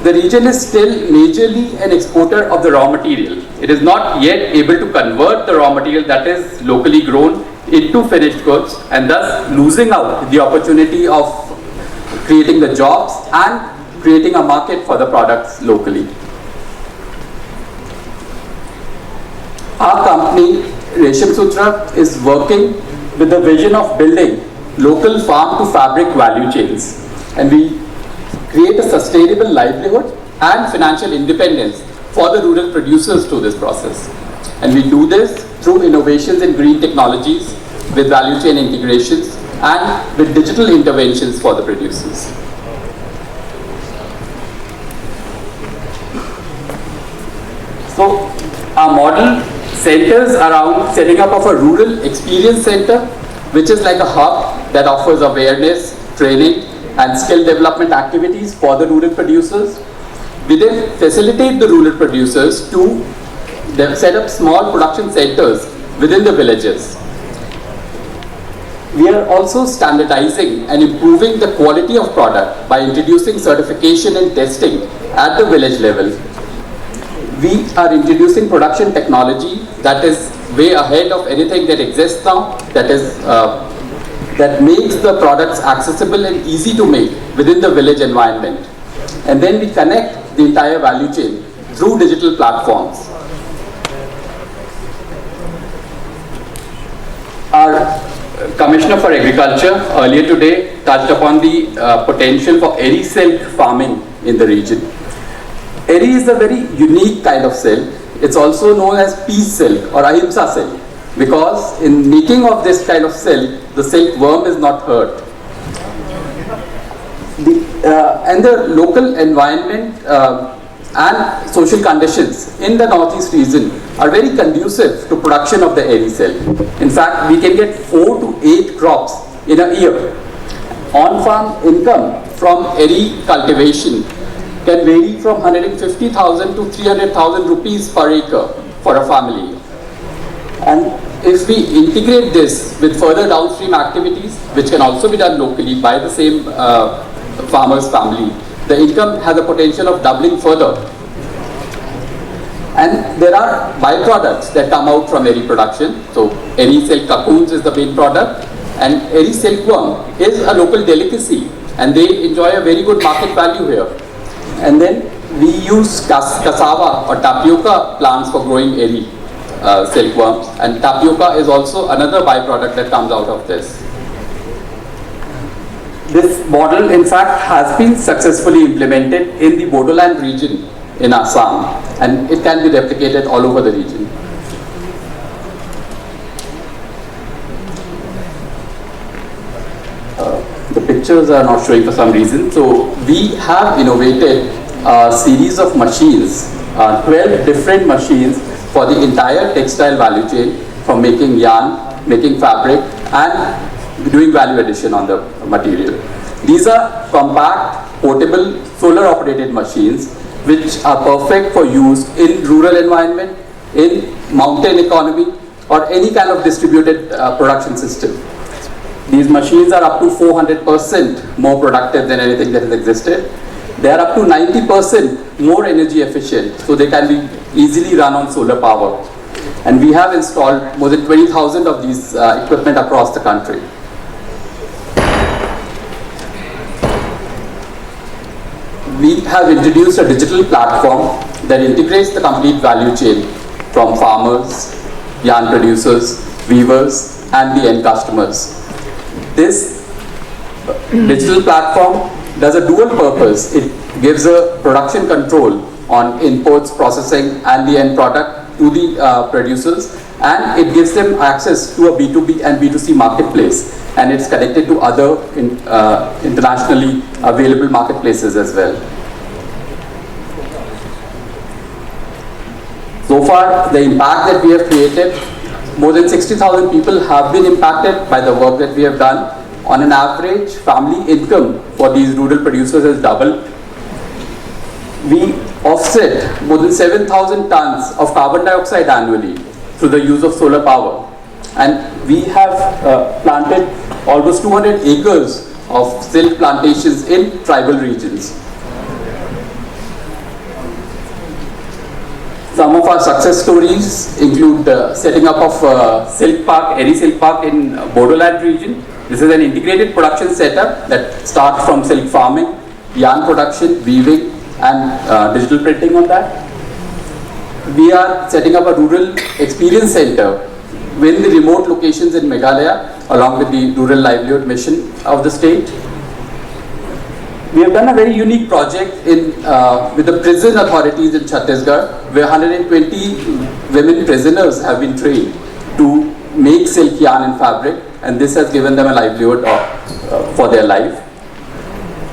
the region is still majorly an exporter of the raw material. It is not yet able to convert the raw material that is locally grown into finished goods, and thus losing out the opportunity of creating the jobs and creating a market for the products locally. Our company, Resham Sutra, is working with the vision of building local farm to fabric value chains, and we create a sustainable livelihood and financial independence for the rural producers through this process. And we do this through innovations in green technologies, with value chain integrations, and with digital interventions for the producers. So our model centers around setting up of a rural experience center, which is like a hub that offers awareness, training, and skill development activities for the rural producers. We then facilitate the rural producers to set up small production centers within the villages. We are also standardizing and improving the quality of product by introducing certification and testing at the village level. We are introducing production technology that is way ahead of anything that exists now, that makes the products accessible and easy to make within the village environment. And then we connect the entire value chain through digital platforms. Our Commissioner for Agriculture earlier today touched upon the potential for eri silk farming in the region. Eri is a very unique kind of silk. it's also known as peace silk or ahimsa silk, because in making of this kind of silk, the silkworm is not hurt. And the local environment and social conditions in the northeast region are very conducive to production of the eri silk. In fact, we can get 4 to 8 crops in a year. On-farm income from eri cultivation can vary from 150,000 to 300,000 rupees per acre for a family. And if we integrate this with further downstream activities, which can also be done locally by the same farmer's family, the income has a potential of doubling further. And there are byproducts that come out from eri production. So eri silk cocoons is the main product, and eri silkworm is a local delicacy, and they enjoy a very good market value here. And then we use cassava or tapioca plants for growing eri silkworms, and tapioca is also another byproduct that comes out of this. This model, in fact, has been successfully implemented in the Bodoland region in Assam, and it can be replicated all over the region. The pictures are not showing for some reason. So we have innovated a series of machines, 12 different machines for the entire textile value chain, from making yarn, making fabric, and doing value addition on the material. These are compact, portable, solar operated machines which are perfect for use in rural environment, in mountain economy, or any kind of distributed production system. These machines are up to 400% more productive than anything that has existed. They are up to 90% more energy efficient, so they can be easily run on solar power. And we have installed more than 20,000 of these equipment across the country. We have introduced a digital platform that integrates the complete value chain from farmers, yarn producers, weavers, and the end customers. This digital platform does a dual purpose. It gives a production control on inputs, processing, and the end product to the producers, and it gives them access to a B2B and B2C marketplace, and it's connected to other internationally available marketplaces as well. So far, the impact that we have created, more than 60,000 people have been impacted by the work that we have done. On an average, family income for these rural producers has doubled. We offset more than 7,000 tons of carbon dioxide annually through the use of solar power. And we have planted almost 200 acres of silk plantations in tribal regions. Some of our success stories include setting up of silk park, eri silk park in Bodoland region. This is an integrated production setup that starts from silk farming, yarn production, weaving, and digital printing on that. We are setting up a rural experience center in the remote locations in Meghalaya, along with the rural livelihood mission of the state. We have done a very unique project with the prison authorities in Chhattisgarh, where 120 women prisoners have been trained to make silk yarn and fabric, and this has given them a livelihood for their life.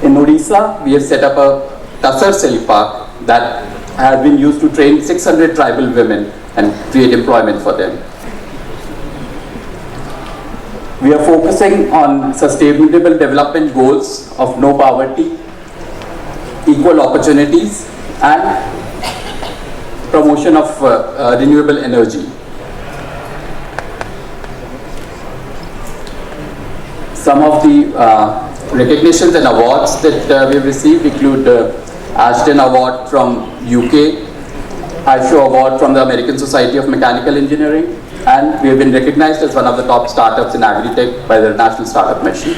In Odisha, we have set up a Tasar silk park that has been used to train 600 tribal women and create employment for them. We are focusing on sustainable development goals of no poverty, equal opportunities, and promotion of renewable energy. Some of the recognitions and awards that we have received include Ashton Award from UK, ISHO Award from the American Society of Mechanical Engineering, and we have been recognized as one of the top startups in agri-tech by the National Startup Mission.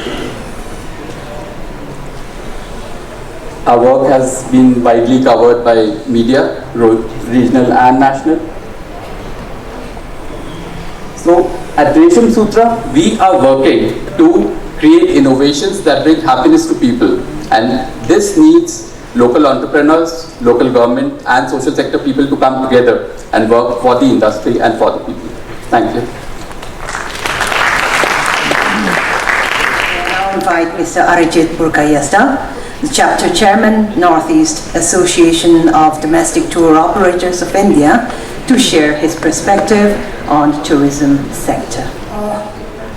Our work has been widely covered by media, regional and national. So at Resham Sutra, we are working to create innovations that bring happiness to people, and this needs local entrepreneurs, local government and social sector people to come together and work for the industry and for the people. Thank you. I now invite Mr. Arijit Burkayesta, the Chapter Chairman, Northeast Association of Domestic Tour Operators of India, to share his perspective on the tourism sector.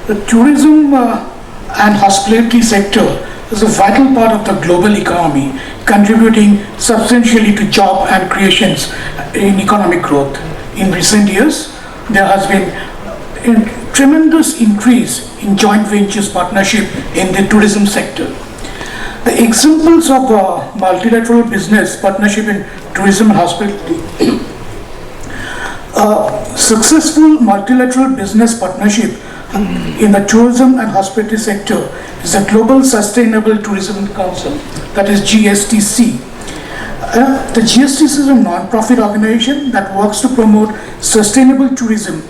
The tourism and hospitality sector is a vital part of the global economy, contributing substantially to job and creations in economic growth. In recent years, there has been a tremendous increase in joint ventures partnership in the tourism sector. The examples of multilateral business partnership in tourism and hospitality. Successful multilateral business partnership in the tourism and hospitality sector is the Global Sustainable Tourism Council, that is GSTC. The GSTC is a non-profit organization that works to promote sustainable tourism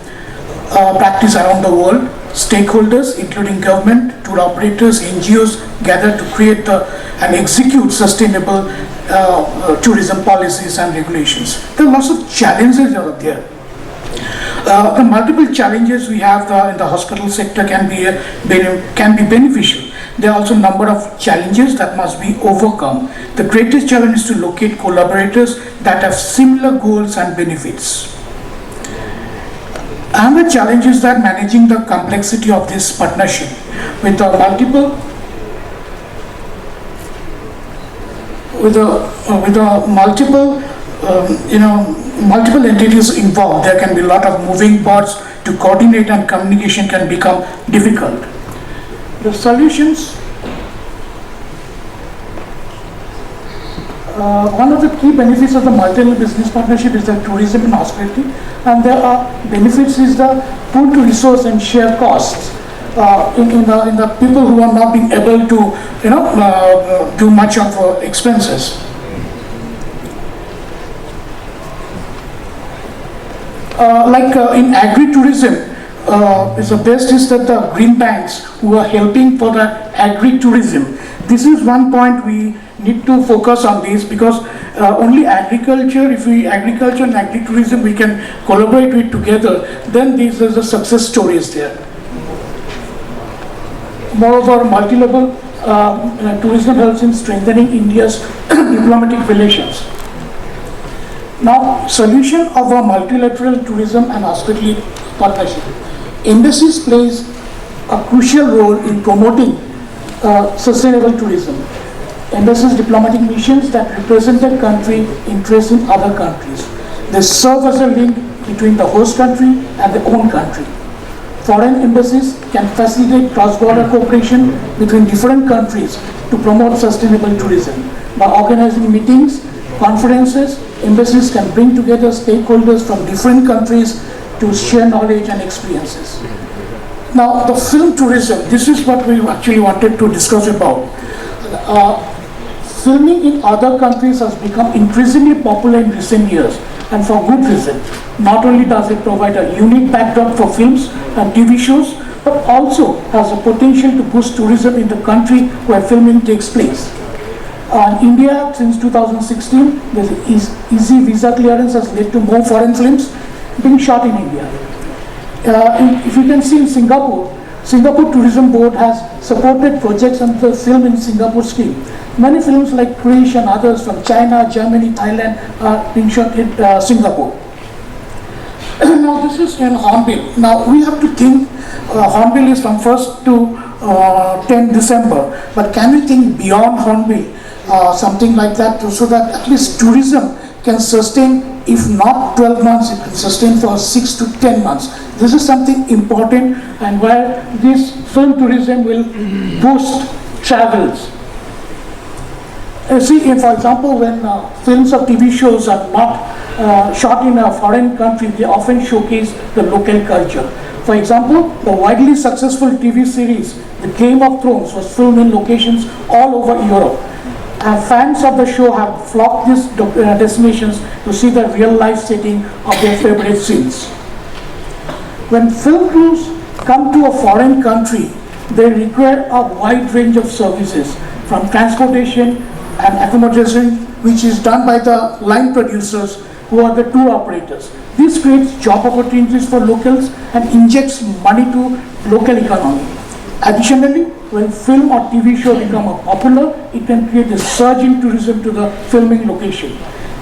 practice around the world. Stakeholders, including government, tour operators, NGOs, gather to create and execute sustainable tourism policies and regulations. There are lots of challenges out there. The multiple challenges we have in the hospital sector can be beneficial. There are also a number of challenges that must be overcome. The greatest challenge is to locate collaborators that have similar goals and benefits. And the challenge is that managing the complexity of this partnership with the multiple entities involved. There can be a lot of moving parts to coordinate, and communication can become difficult. The solutions. One of the key benefits of the multilateral business partnership is the tourism and hospitality, and there are benefits is the pool to resource and share costs in the people who are not being able to do much of expenses. In agri-tourism, is the best is that the green banks who are helping for the agri-tourism. This is one point we need to focus on this, because only agriculture and agri-tourism we can collaborate with together, then these are the success stories there. Moreover, multi-level tourism helps in strengthening India's diplomatic relations. Now, solution of a multilateral tourism and hospitality partnership. Embassies plays a crucial role in promoting sustainable tourism. Embassies diplomatic missions that represent the country interests in other countries. They serve as a link between the host country and the own country. Foreign embassies can facilitate cross-border cooperation between different countries to promote sustainable tourism. By organizing meetings, conferences, embassies can bring together stakeholders from different countries to share knowledge and experiences. Now, the film tourism, this is what we actually wanted to discuss about. Filming in other countries has become increasingly popular in recent years, and for good reason. Not only does it provide a unique backdrop for films and TV shows, but also has the potential to boost tourism in the country where filming takes place. In India, since 2016, the easy visa clearance has led to more foreign films being shot in India. If you can see in Singapore Tourism Board has supported projects under the Film in Singapore scheme. Many films like Krish and others from China, Germany, Thailand are being shot in Singapore. Now this is in Hornbill. Now we have to think Hornbill is from 1st to 10 December, but can we think beyond Hornbill? Something like that, so that at least tourism can sustain, if not 12 months, it can sustain for 6 to 10 months. This is something important, and where this film tourism will boost travels. See, for example, when films or TV shows are not shot in a foreign country, they often showcase the local culture. For example, the widely successful TV series, The Game of Thrones, was filmed in locations all over Europe. And fans of the show have flocked these destinations to see the real-life setting of their favorite scenes. When film crews come to a foreign country, they require a wide range of services, from transportation and accommodation, which is done by the line producers who are the tour operators. This creates job opportunities for locals and injects money to local economy. Additionally, when film or TV show become popular, it can create a surge in tourism to the filming location.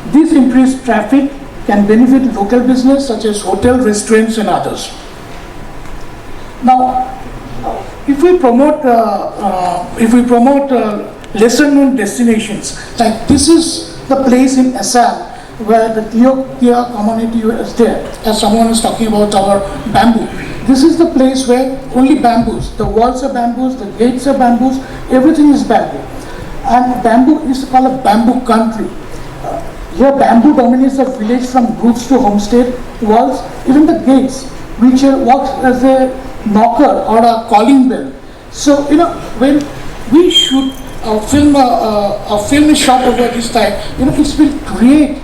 This increased traffic can benefit local business such as hotel, restaurants and others. Now, if we promote lesser known destinations, like this is the place in Assam where the Tiokia community is there, as someone is talking about our bamboo. This is the place where only bamboos, the walls are bamboos, the gates are bamboos, everything is bamboo. And bamboo is called a bamboo country. Here bamboo dominates the village from roofs to homestead walls, even the gates, which works as a knocker or a calling bell. So, when we shoot a film is shot over this time, it will create,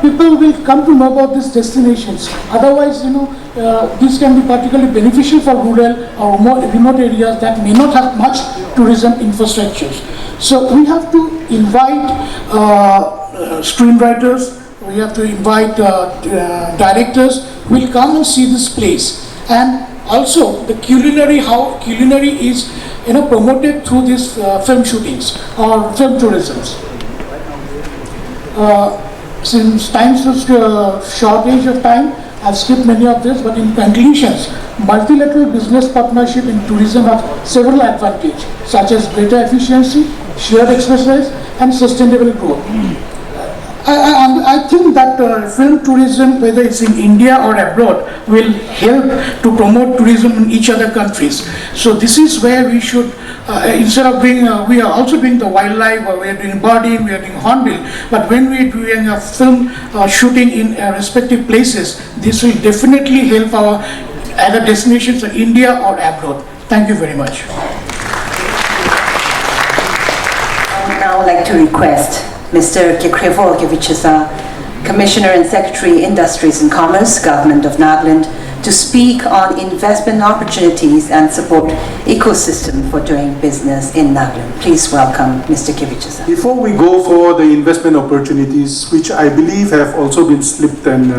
people will come to know about these destinations. Otherwise, this can be particularly beneficial for rural or remote areas that may not have much tourism infrastructures. So we have to invite screenwriters, we have to invite directors who will come and see this place. And also the culinary, how culinary is promoted through these film shootings or film tourisms. Since time's shortage of time, I've skipped many of this, but in conclusions, multilateral business partnership in tourism have several advantages, such as greater efficiency, shared expertise, and sustainable growth. I think that film tourism, whether it's in India or abroad, will help to promote tourism in each other countries. So this is where we should, instead of doing, we are also doing the wildlife, or we are doing birding, we are doing hornbill, but when we are doing a film shooting in respective places, this will definitely help our other destinations in India or abroad. Thank you very much. I would now like to request Mr. Kekrevo Kevichesa, Commissioner and Secretary, Industries and Commerce, Government of Nagaland, to speak on investment opportunities and support ecosystem for doing business in Nagaland. Please welcome Mr. Kevichesa. Before we go for the investment opportunities, which I believe have also been slipped and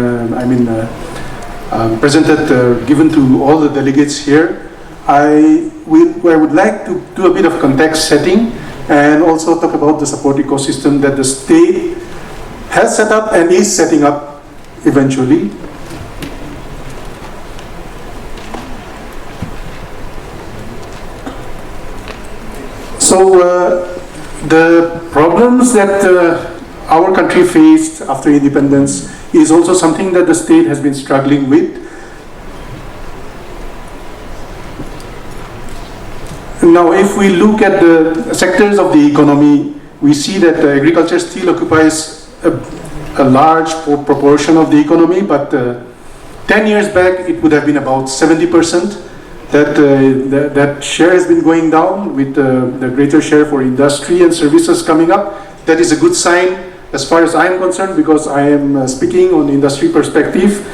presented, given to all the delegates here, I would like to do a bit of context setting and also talk about the support ecosystem that the state has set up and is setting up eventually. So the problems that our country faced after independence is also something that the state has been struggling with. Now, if we look at the sectors of the economy, we see that agriculture still occupies a large proportion of the economy, but 10 years back it would have been about 70%. That share has been going down with the greater share for industry and services coming up. That is a good sign as far as I am concerned, because I am speaking on industry perspective.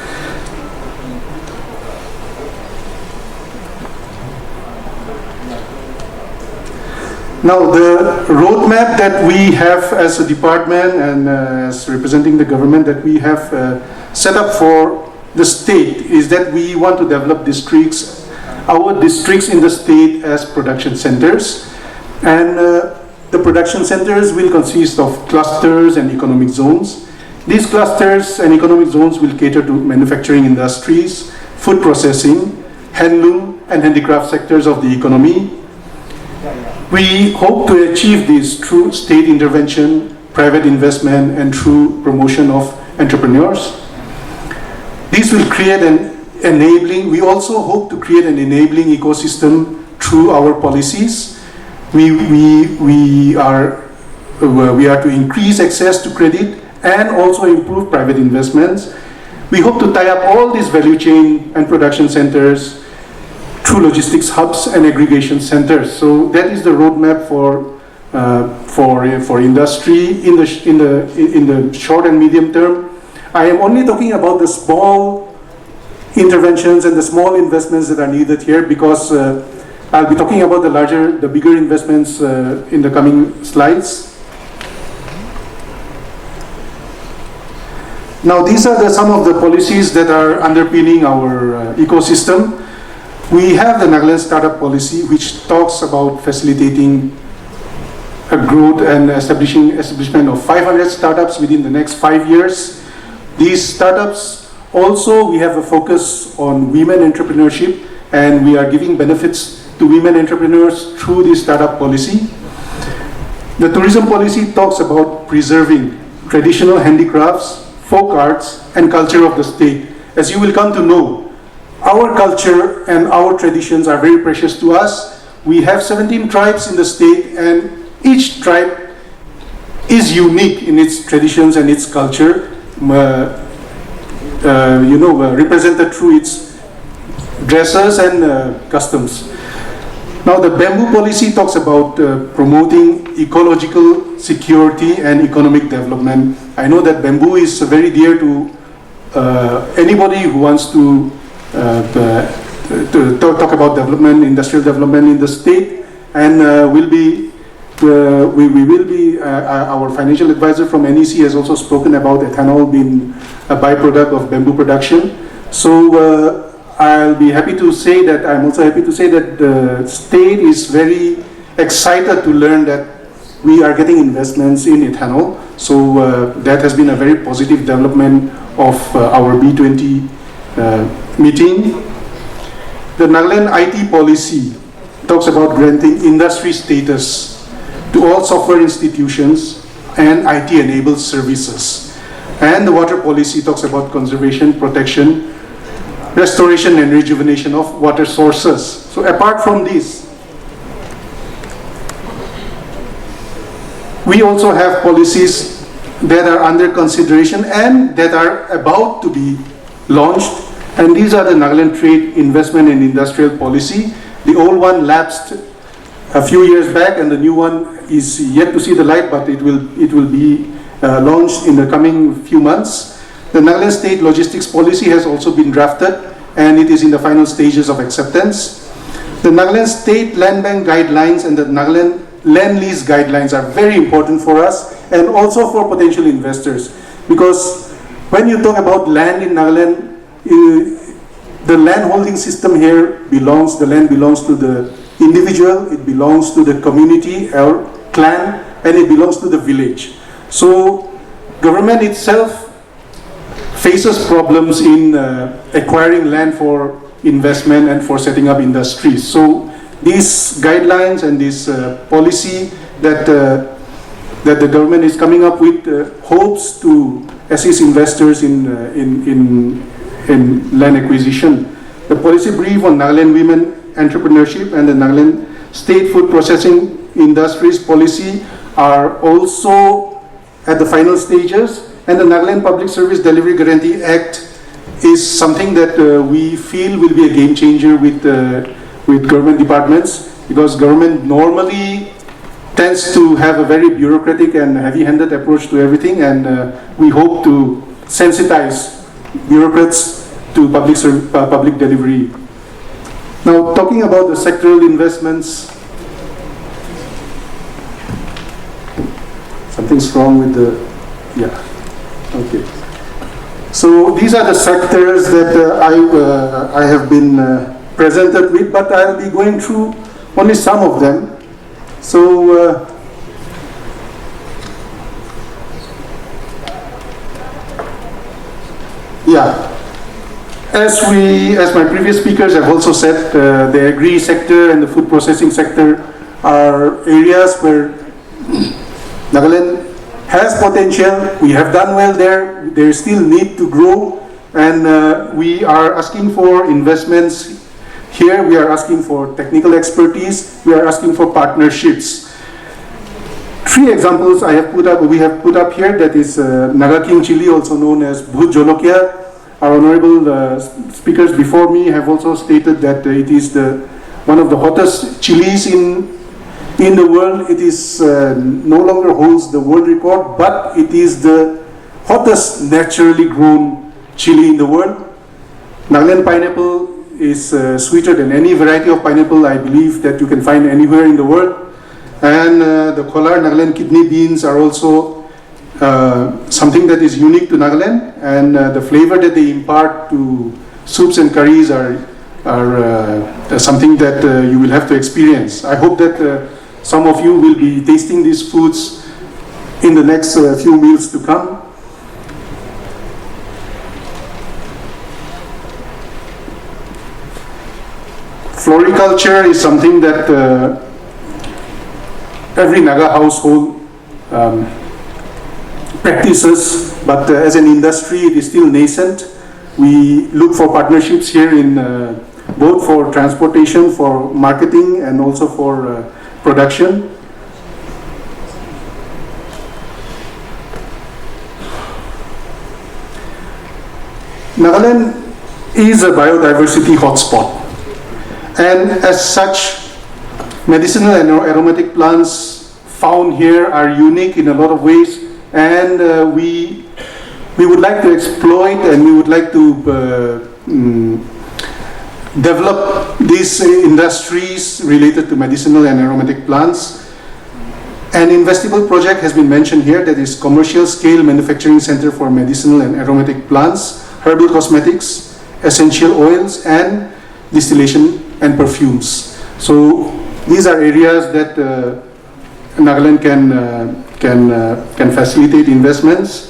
Now, the roadmap that we have as a department and as representing the government that we have set up for the state is that we want to develop districts, our districts in the state as production centers. And the production centers will consist of clusters and economic zones. These clusters and economic zones will cater to manufacturing industries, food processing, handloom and handicraft sectors of the economy. We hope to achieve this through state intervention, private investment, and through promotion of entrepreneurs. This will create an enabling, we also hope to create an enabling ecosystem through our policies. We are to increase access to credit and also improve private investments. We hope to tie up all these value chain and production centers through logistics hubs and aggregation centers. So that is the roadmap for industry in the short and medium term. I am only talking about the small interventions and the small investments that are needed here, because I'll be talking about the bigger investments in the coming slides. Now, these are some of the policies that are underpinning our ecosystem. We have the Nagaland Startup Policy, which talks about facilitating a growth and establishment of 500 startups within the next 5 years. These startups also, we have a focus on women entrepreneurship, and we are giving benefits to women entrepreneurs through this startup policy. The tourism policy talks about preserving traditional handicrafts, folk arts, and culture of the state. As you will come to know, our culture and our traditions are very precious to us. We have 17 tribes in the state, and each tribe is unique in its traditions and its culture, represented through its dresses and customs. Now, the bamboo policy talks about promoting ecological security and economic development. I know that bamboo is very dear to anybody who wants to talk about development, industrial development in the state, and our financial advisor from NEC has also spoken about ethanol being a byproduct of bamboo production. So I'm also happy to say that the state is very excited to learn that we are getting investments in ethanol. So that has been a very positive development of our B20 meeting. The Nagaland IT policy talks about granting industry status to all software institutions and IT-enabled services. And the water policy talks about conservation, protection, restoration and rejuvenation of water sources. So apart from this, we also have policies that are under consideration and that are about to be launched. And these are the Nagaland Trade, Investment and Industrial Policy. The old one lapsed a few years back, and the new one is yet to see the light, but it will be launched in the coming few months. The Nagaland State Logistics Policy has also been drafted, and it is in the final stages of acceptance. The Nagaland State Land Bank Guidelines and the Nagaland Land Lease Guidelines are very important for us and also for potential investors, because when you talk about land in Nagaland, the land holding system here the land belongs to the individual, it belongs to the community or clan, and it belongs to the village. So government itself faces problems in acquiring land for investment and for setting up industries. So these guidelines and this policy that the government is coming up with hopes to assist investors in land acquisition. The policy brief on Nagaland women entrepreneurship and the Nagaland State Food Processing Industries Policy are also at the final stages, and the Nagaland Public Service Delivery Guarantee Act is something that we feel will be a game changer with government departments, because government normally tends to have a very bureaucratic and heavy-handed approach to everything, and we hope to sensitize bureaucrats to public delivery. Now, talking about the sectoral investments, something's wrong with the, okay. So these are the sectors that I have been presented with, but I'll be going through only some of them. So, as my previous speakers have also said, the agri sector and the food processing sector are areas where Nagaland has potential. We have done well there. There is still need to grow, and we are asking for investments here. We are asking for technical expertise. We are asking for partnerships. 3 examples we have put up here. That is Naga King chili, also known as Bhut Jolokia. Our honorable speakers before me have also stated that it is one of the hottest chilies in the world. It is no longer holds the world record, but it is the hottest naturally grown chili in the world. Nagaland pineapple is sweeter than any variety of pineapple I believe that you can find anywhere in the world. And the Kolar Nagaland kidney beans are also something that is unique to Nagaland, and the flavor that they impart to soups and curries are something that you will have to experience. I hope that some of you will be tasting these foods in the next few meals to come. Floriculture is something that every Naga household practices, but as an industry it is still nascent. We look for partnerships here in both for transportation, for marketing, and also for production. Nagaland is a biodiversity hotspot, and as such, medicinal and aromatic plants found here are unique in a lot of ways, and we would like to exploit, and we would like to develop these industries related to medicinal and aromatic plants. An investable project has been mentioned here, that is Commercial Scale Manufacturing Center for Medicinal and Aromatic Plants, Herbal Cosmetics, Essential Oils, and Distillation and Perfumes. So these are areas that Nagaland can facilitate investments.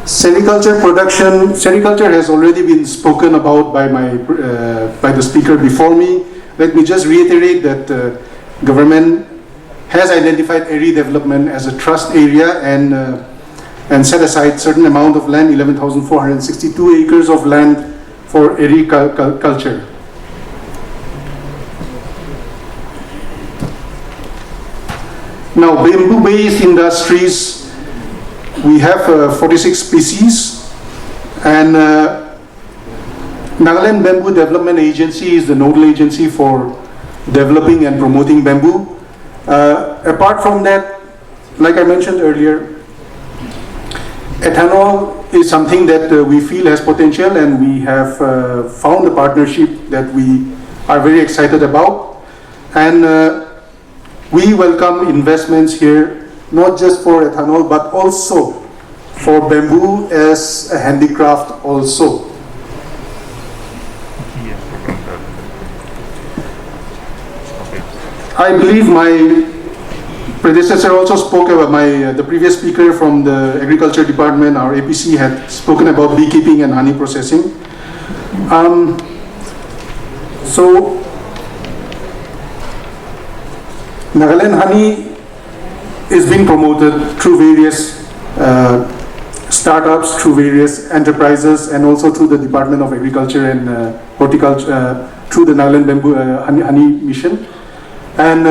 Sericulture production. Sericulture has already been spoken about by the speaker before me. Let me just reiterate that government has identified area development as a trust area and set aside certain amount of land, 11,462 acres of land for area culture. Now, bamboo-based industries. We have 46 species, and Nagaland Bamboo Development Agency is the nodal agency for developing and promoting bamboo. Apart from that, like I mentioned earlier, ethanol is something that we feel has potential, and we have found a partnership that we are very excited about. And we welcome investments here, not just for ethanol, but also for bamboo as a handicraft also. I believe my predecessor also spoke about the previous speaker from the Agriculture Department, our APC, had spoken about beekeeping and honey processing. So Nagaland honey is being promoted through various startups, through various enterprises, and also through the Department of Agriculture and Horticulture, through the Nagaland Bamboo Honey Mission. And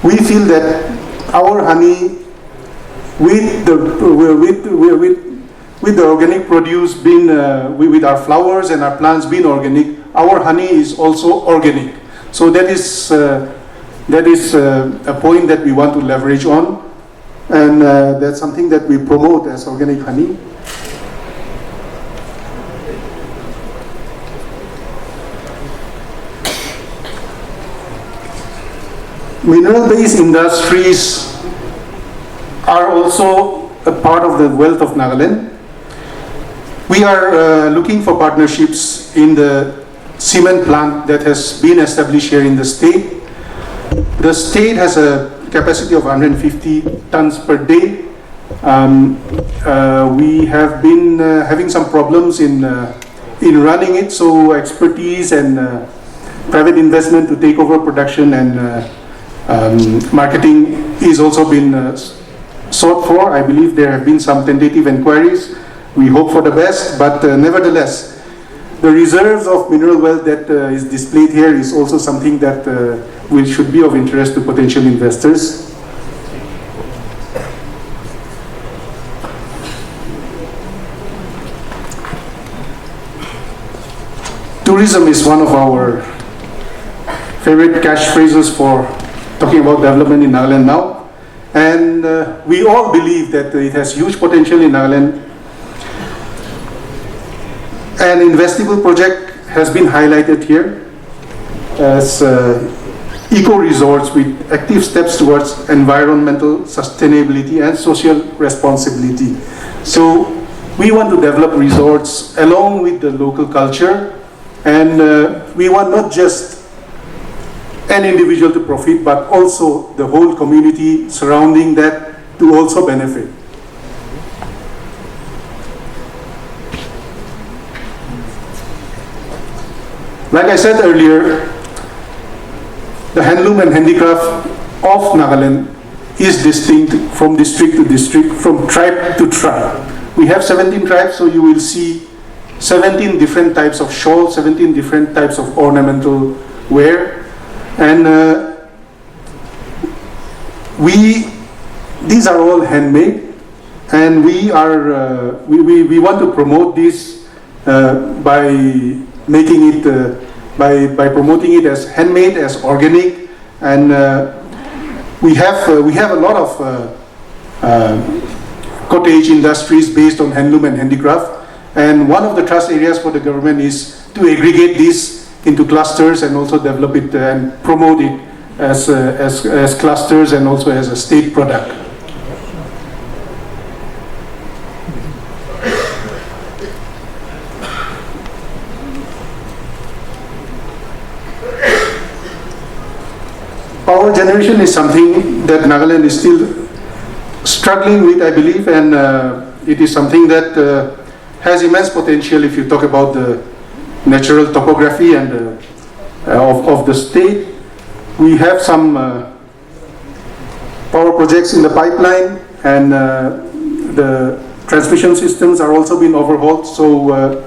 we feel that our honey, with the organic produce being, with our flowers and our plants being organic, our honey is also organic. So that is a point that we want to leverage on, and that's something that we promote as organic honey. Mineral-based industries are also a part of the wealth of Nagaland. We are looking for partnerships in the cement plant that has been established here in the state. The state has a capacity of 150 tons per day. We have been having some problems in running it, so expertise and private investment to take over production and marketing is also been sought for. I believe there have been some tentative inquiries. We hope for the best, but nevertheless, the reserves of mineral wealth that is displayed here is also something that should be of interest to potential investors. Tourism is one of our favorite catchphrases for talking about development in Nagaland now. And we all believe that it has huge potential in Nagaland. An investable project has been highlighted here as eco-resorts with active steps towards environmental sustainability and social responsibility. So we want to develop resorts along with the local culture, and we want not just an individual to profit, but also the whole community surrounding that to also benefit. Like I said earlier, the handloom and handicraft of Nagaland is distinct from district to district, from tribe to tribe. We have 17 tribes, so you will see 17 different types of shawls, 17 different types of ornamental wear. And these are all handmade, and we want to promote this by making it by promoting it as handmade, as organic, and we have a lot of cottage industries based on handloom and handicraft. And one of the trust areas for the government is to aggregate this into clusters and also develop it and promote it as clusters and also as a state product. Power generation is something that Nagaland is still struggling with, I believe, and it is something that has immense potential if you talk about the natural topography and of the state. We have some power projects in the pipeline, and the transmission systems are also being overhauled. So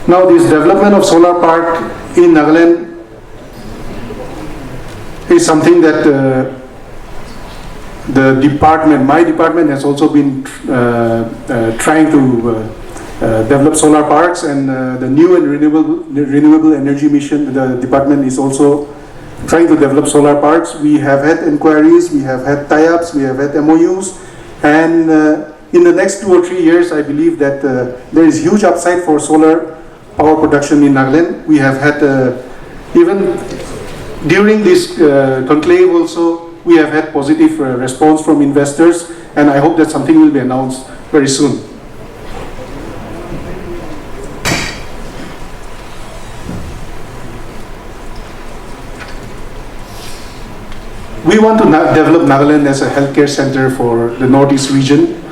now this development of solar park in Nagaland is something that the department, my department, has also been trying to develop solar parks, and the new and renewable energy mission, the department is also trying to develop solar parks. We have had inquiries, we have had tie-ups, we have had MOUs, and in the next 2 or 3 years, I believe that there is huge upside for solar power production in Nagaland. We have had even during this conclave also, we have had positive response from investors, and I hope that something will be announced very soon. We want to develop Nagaland as a healthcare center for the Northeast region.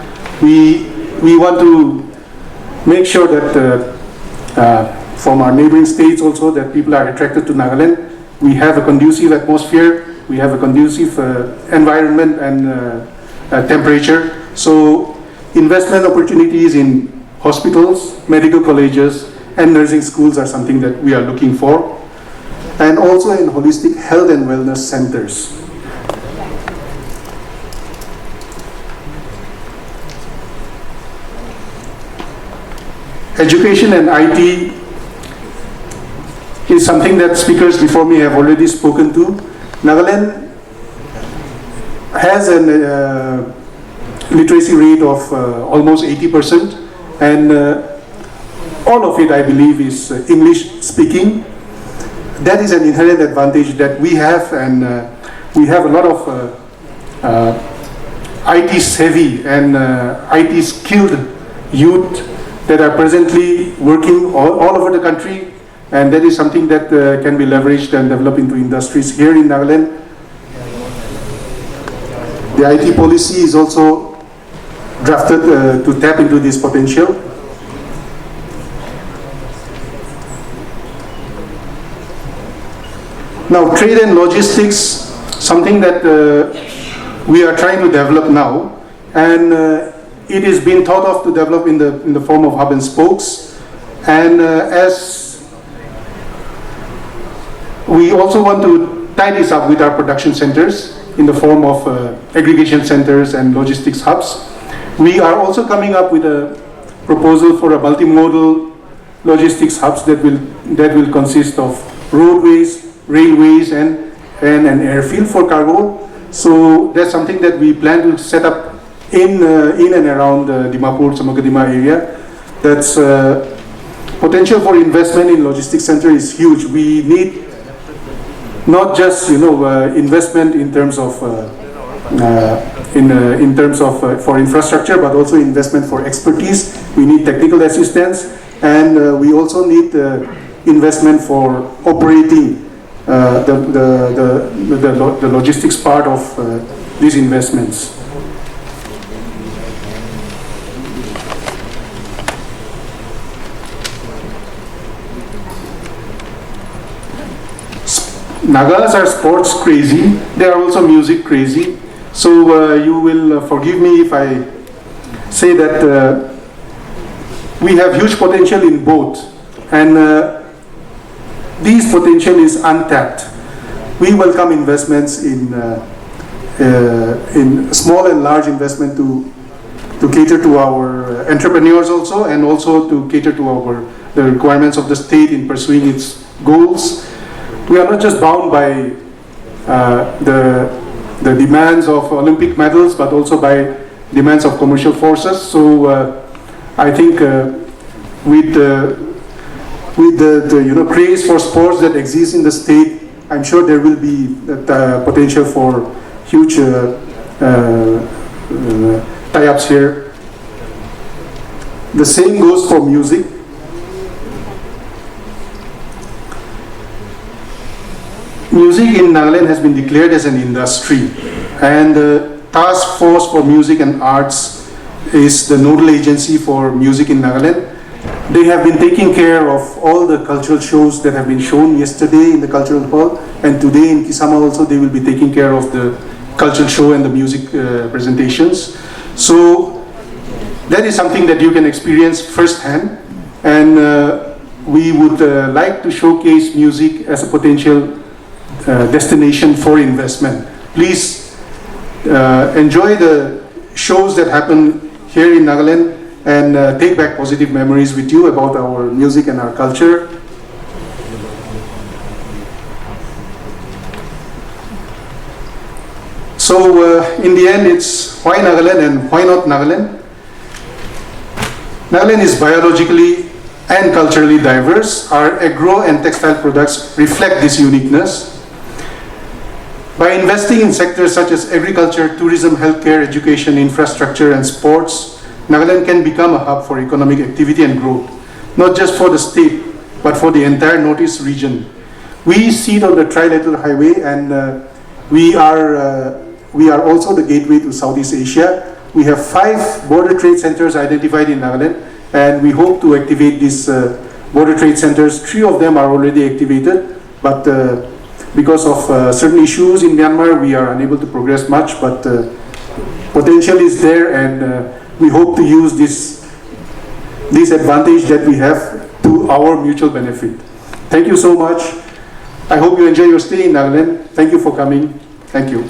We want to make sure that from our neighboring states also, that people are attracted to Nagaland. We have a conducive atmosphere, we have a conducive environment and temperature. So investment opportunities in hospitals, medical colleges, and nursing schools are something that we are looking for. And also in holistic health and wellness centers. Education and IT is something that speakers before me have already spoken to. Nagaland has a literacy rate of almost 80%, and all of it, I believe, is English speaking. That is an inherent advantage that we have, and we have a lot of IT savvy and IT skilled youth that are presently working all over the country, and that is something that can be leveraged and developed into industries here in Nagaland. The IT policy is also drafted to tap into this potential. Now, trade and logistics, something that we are trying to develop now, and it is being thought of to develop in the form of hub and spokes, and as we also want to tie this up with our production centers in the form of aggregation centers and logistics hubs. We are also coming up with a proposal for a multimodal logistics hubs that will consist of roadways, railways, and an airfield for cargo. So that's something that we plan to set up in and around Dimapur, Samagadima area. That's potential for investment in logistics center is huge. We need not just investment in terms of for infrastructure, but also investment for expertise. We need technical assistance, and we also need investment for operating the logistics part of these investments. Nagas are sports crazy. They are also music crazy. So you will forgive me if I say that we have huge potential in both, and this potential is untapped. We welcome investments in small and large investment to cater to our entrepreneurs also, and also to cater to the requirements of the state in pursuing its goals. We are not just bound by the demands of Olympic medals, but also by demands of commercial forces. So I think with the craze for sports that exists in the state, I'm sure there will be the potential for huge tie-ups here. The same goes for music. Music in Nagaland has been declared as an industry, and the Task Force for Music and Arts is the nodal agency for music in Nagaland. They have been taking care of all the cultural shows that have been shown yesterday in the cultural hall, and today in Kisama also they will be taking care of the cultural show and the music presentations. So that is something that you can experience firsthand, and we would like to showcase music as a potential destination for investment. Please enjoy the shows that happen here in Nagaland, and take back positive memories with you about our music and our culture. So in the end, it's why Nagaland and why not Nagaland? Nagaland is biologically and culturally diverse. Our agro and textile products reflect this uniqueness. By investing in sectors such as agriculture, tourism, healthcare, education, infrastructure, and sports, Nagaland can become a hub for economic activity and growth, not just for the state, but for the entire Northeast region. We sit on the trilateral highway, and we are also the gateway to Southeast Asia. We have 5 border trade centers identified in Nagaland, and we hope to activate these border trade centers. 3 of them are already activated, but because of certain issues in Myanmar, we are unable to progress much, but potential is there, and we hope to use this advantage that we have to our mutual benefit. Thank you so much. I hope you enjoy your stay in Nagaland. Thank you for coming. Thank you.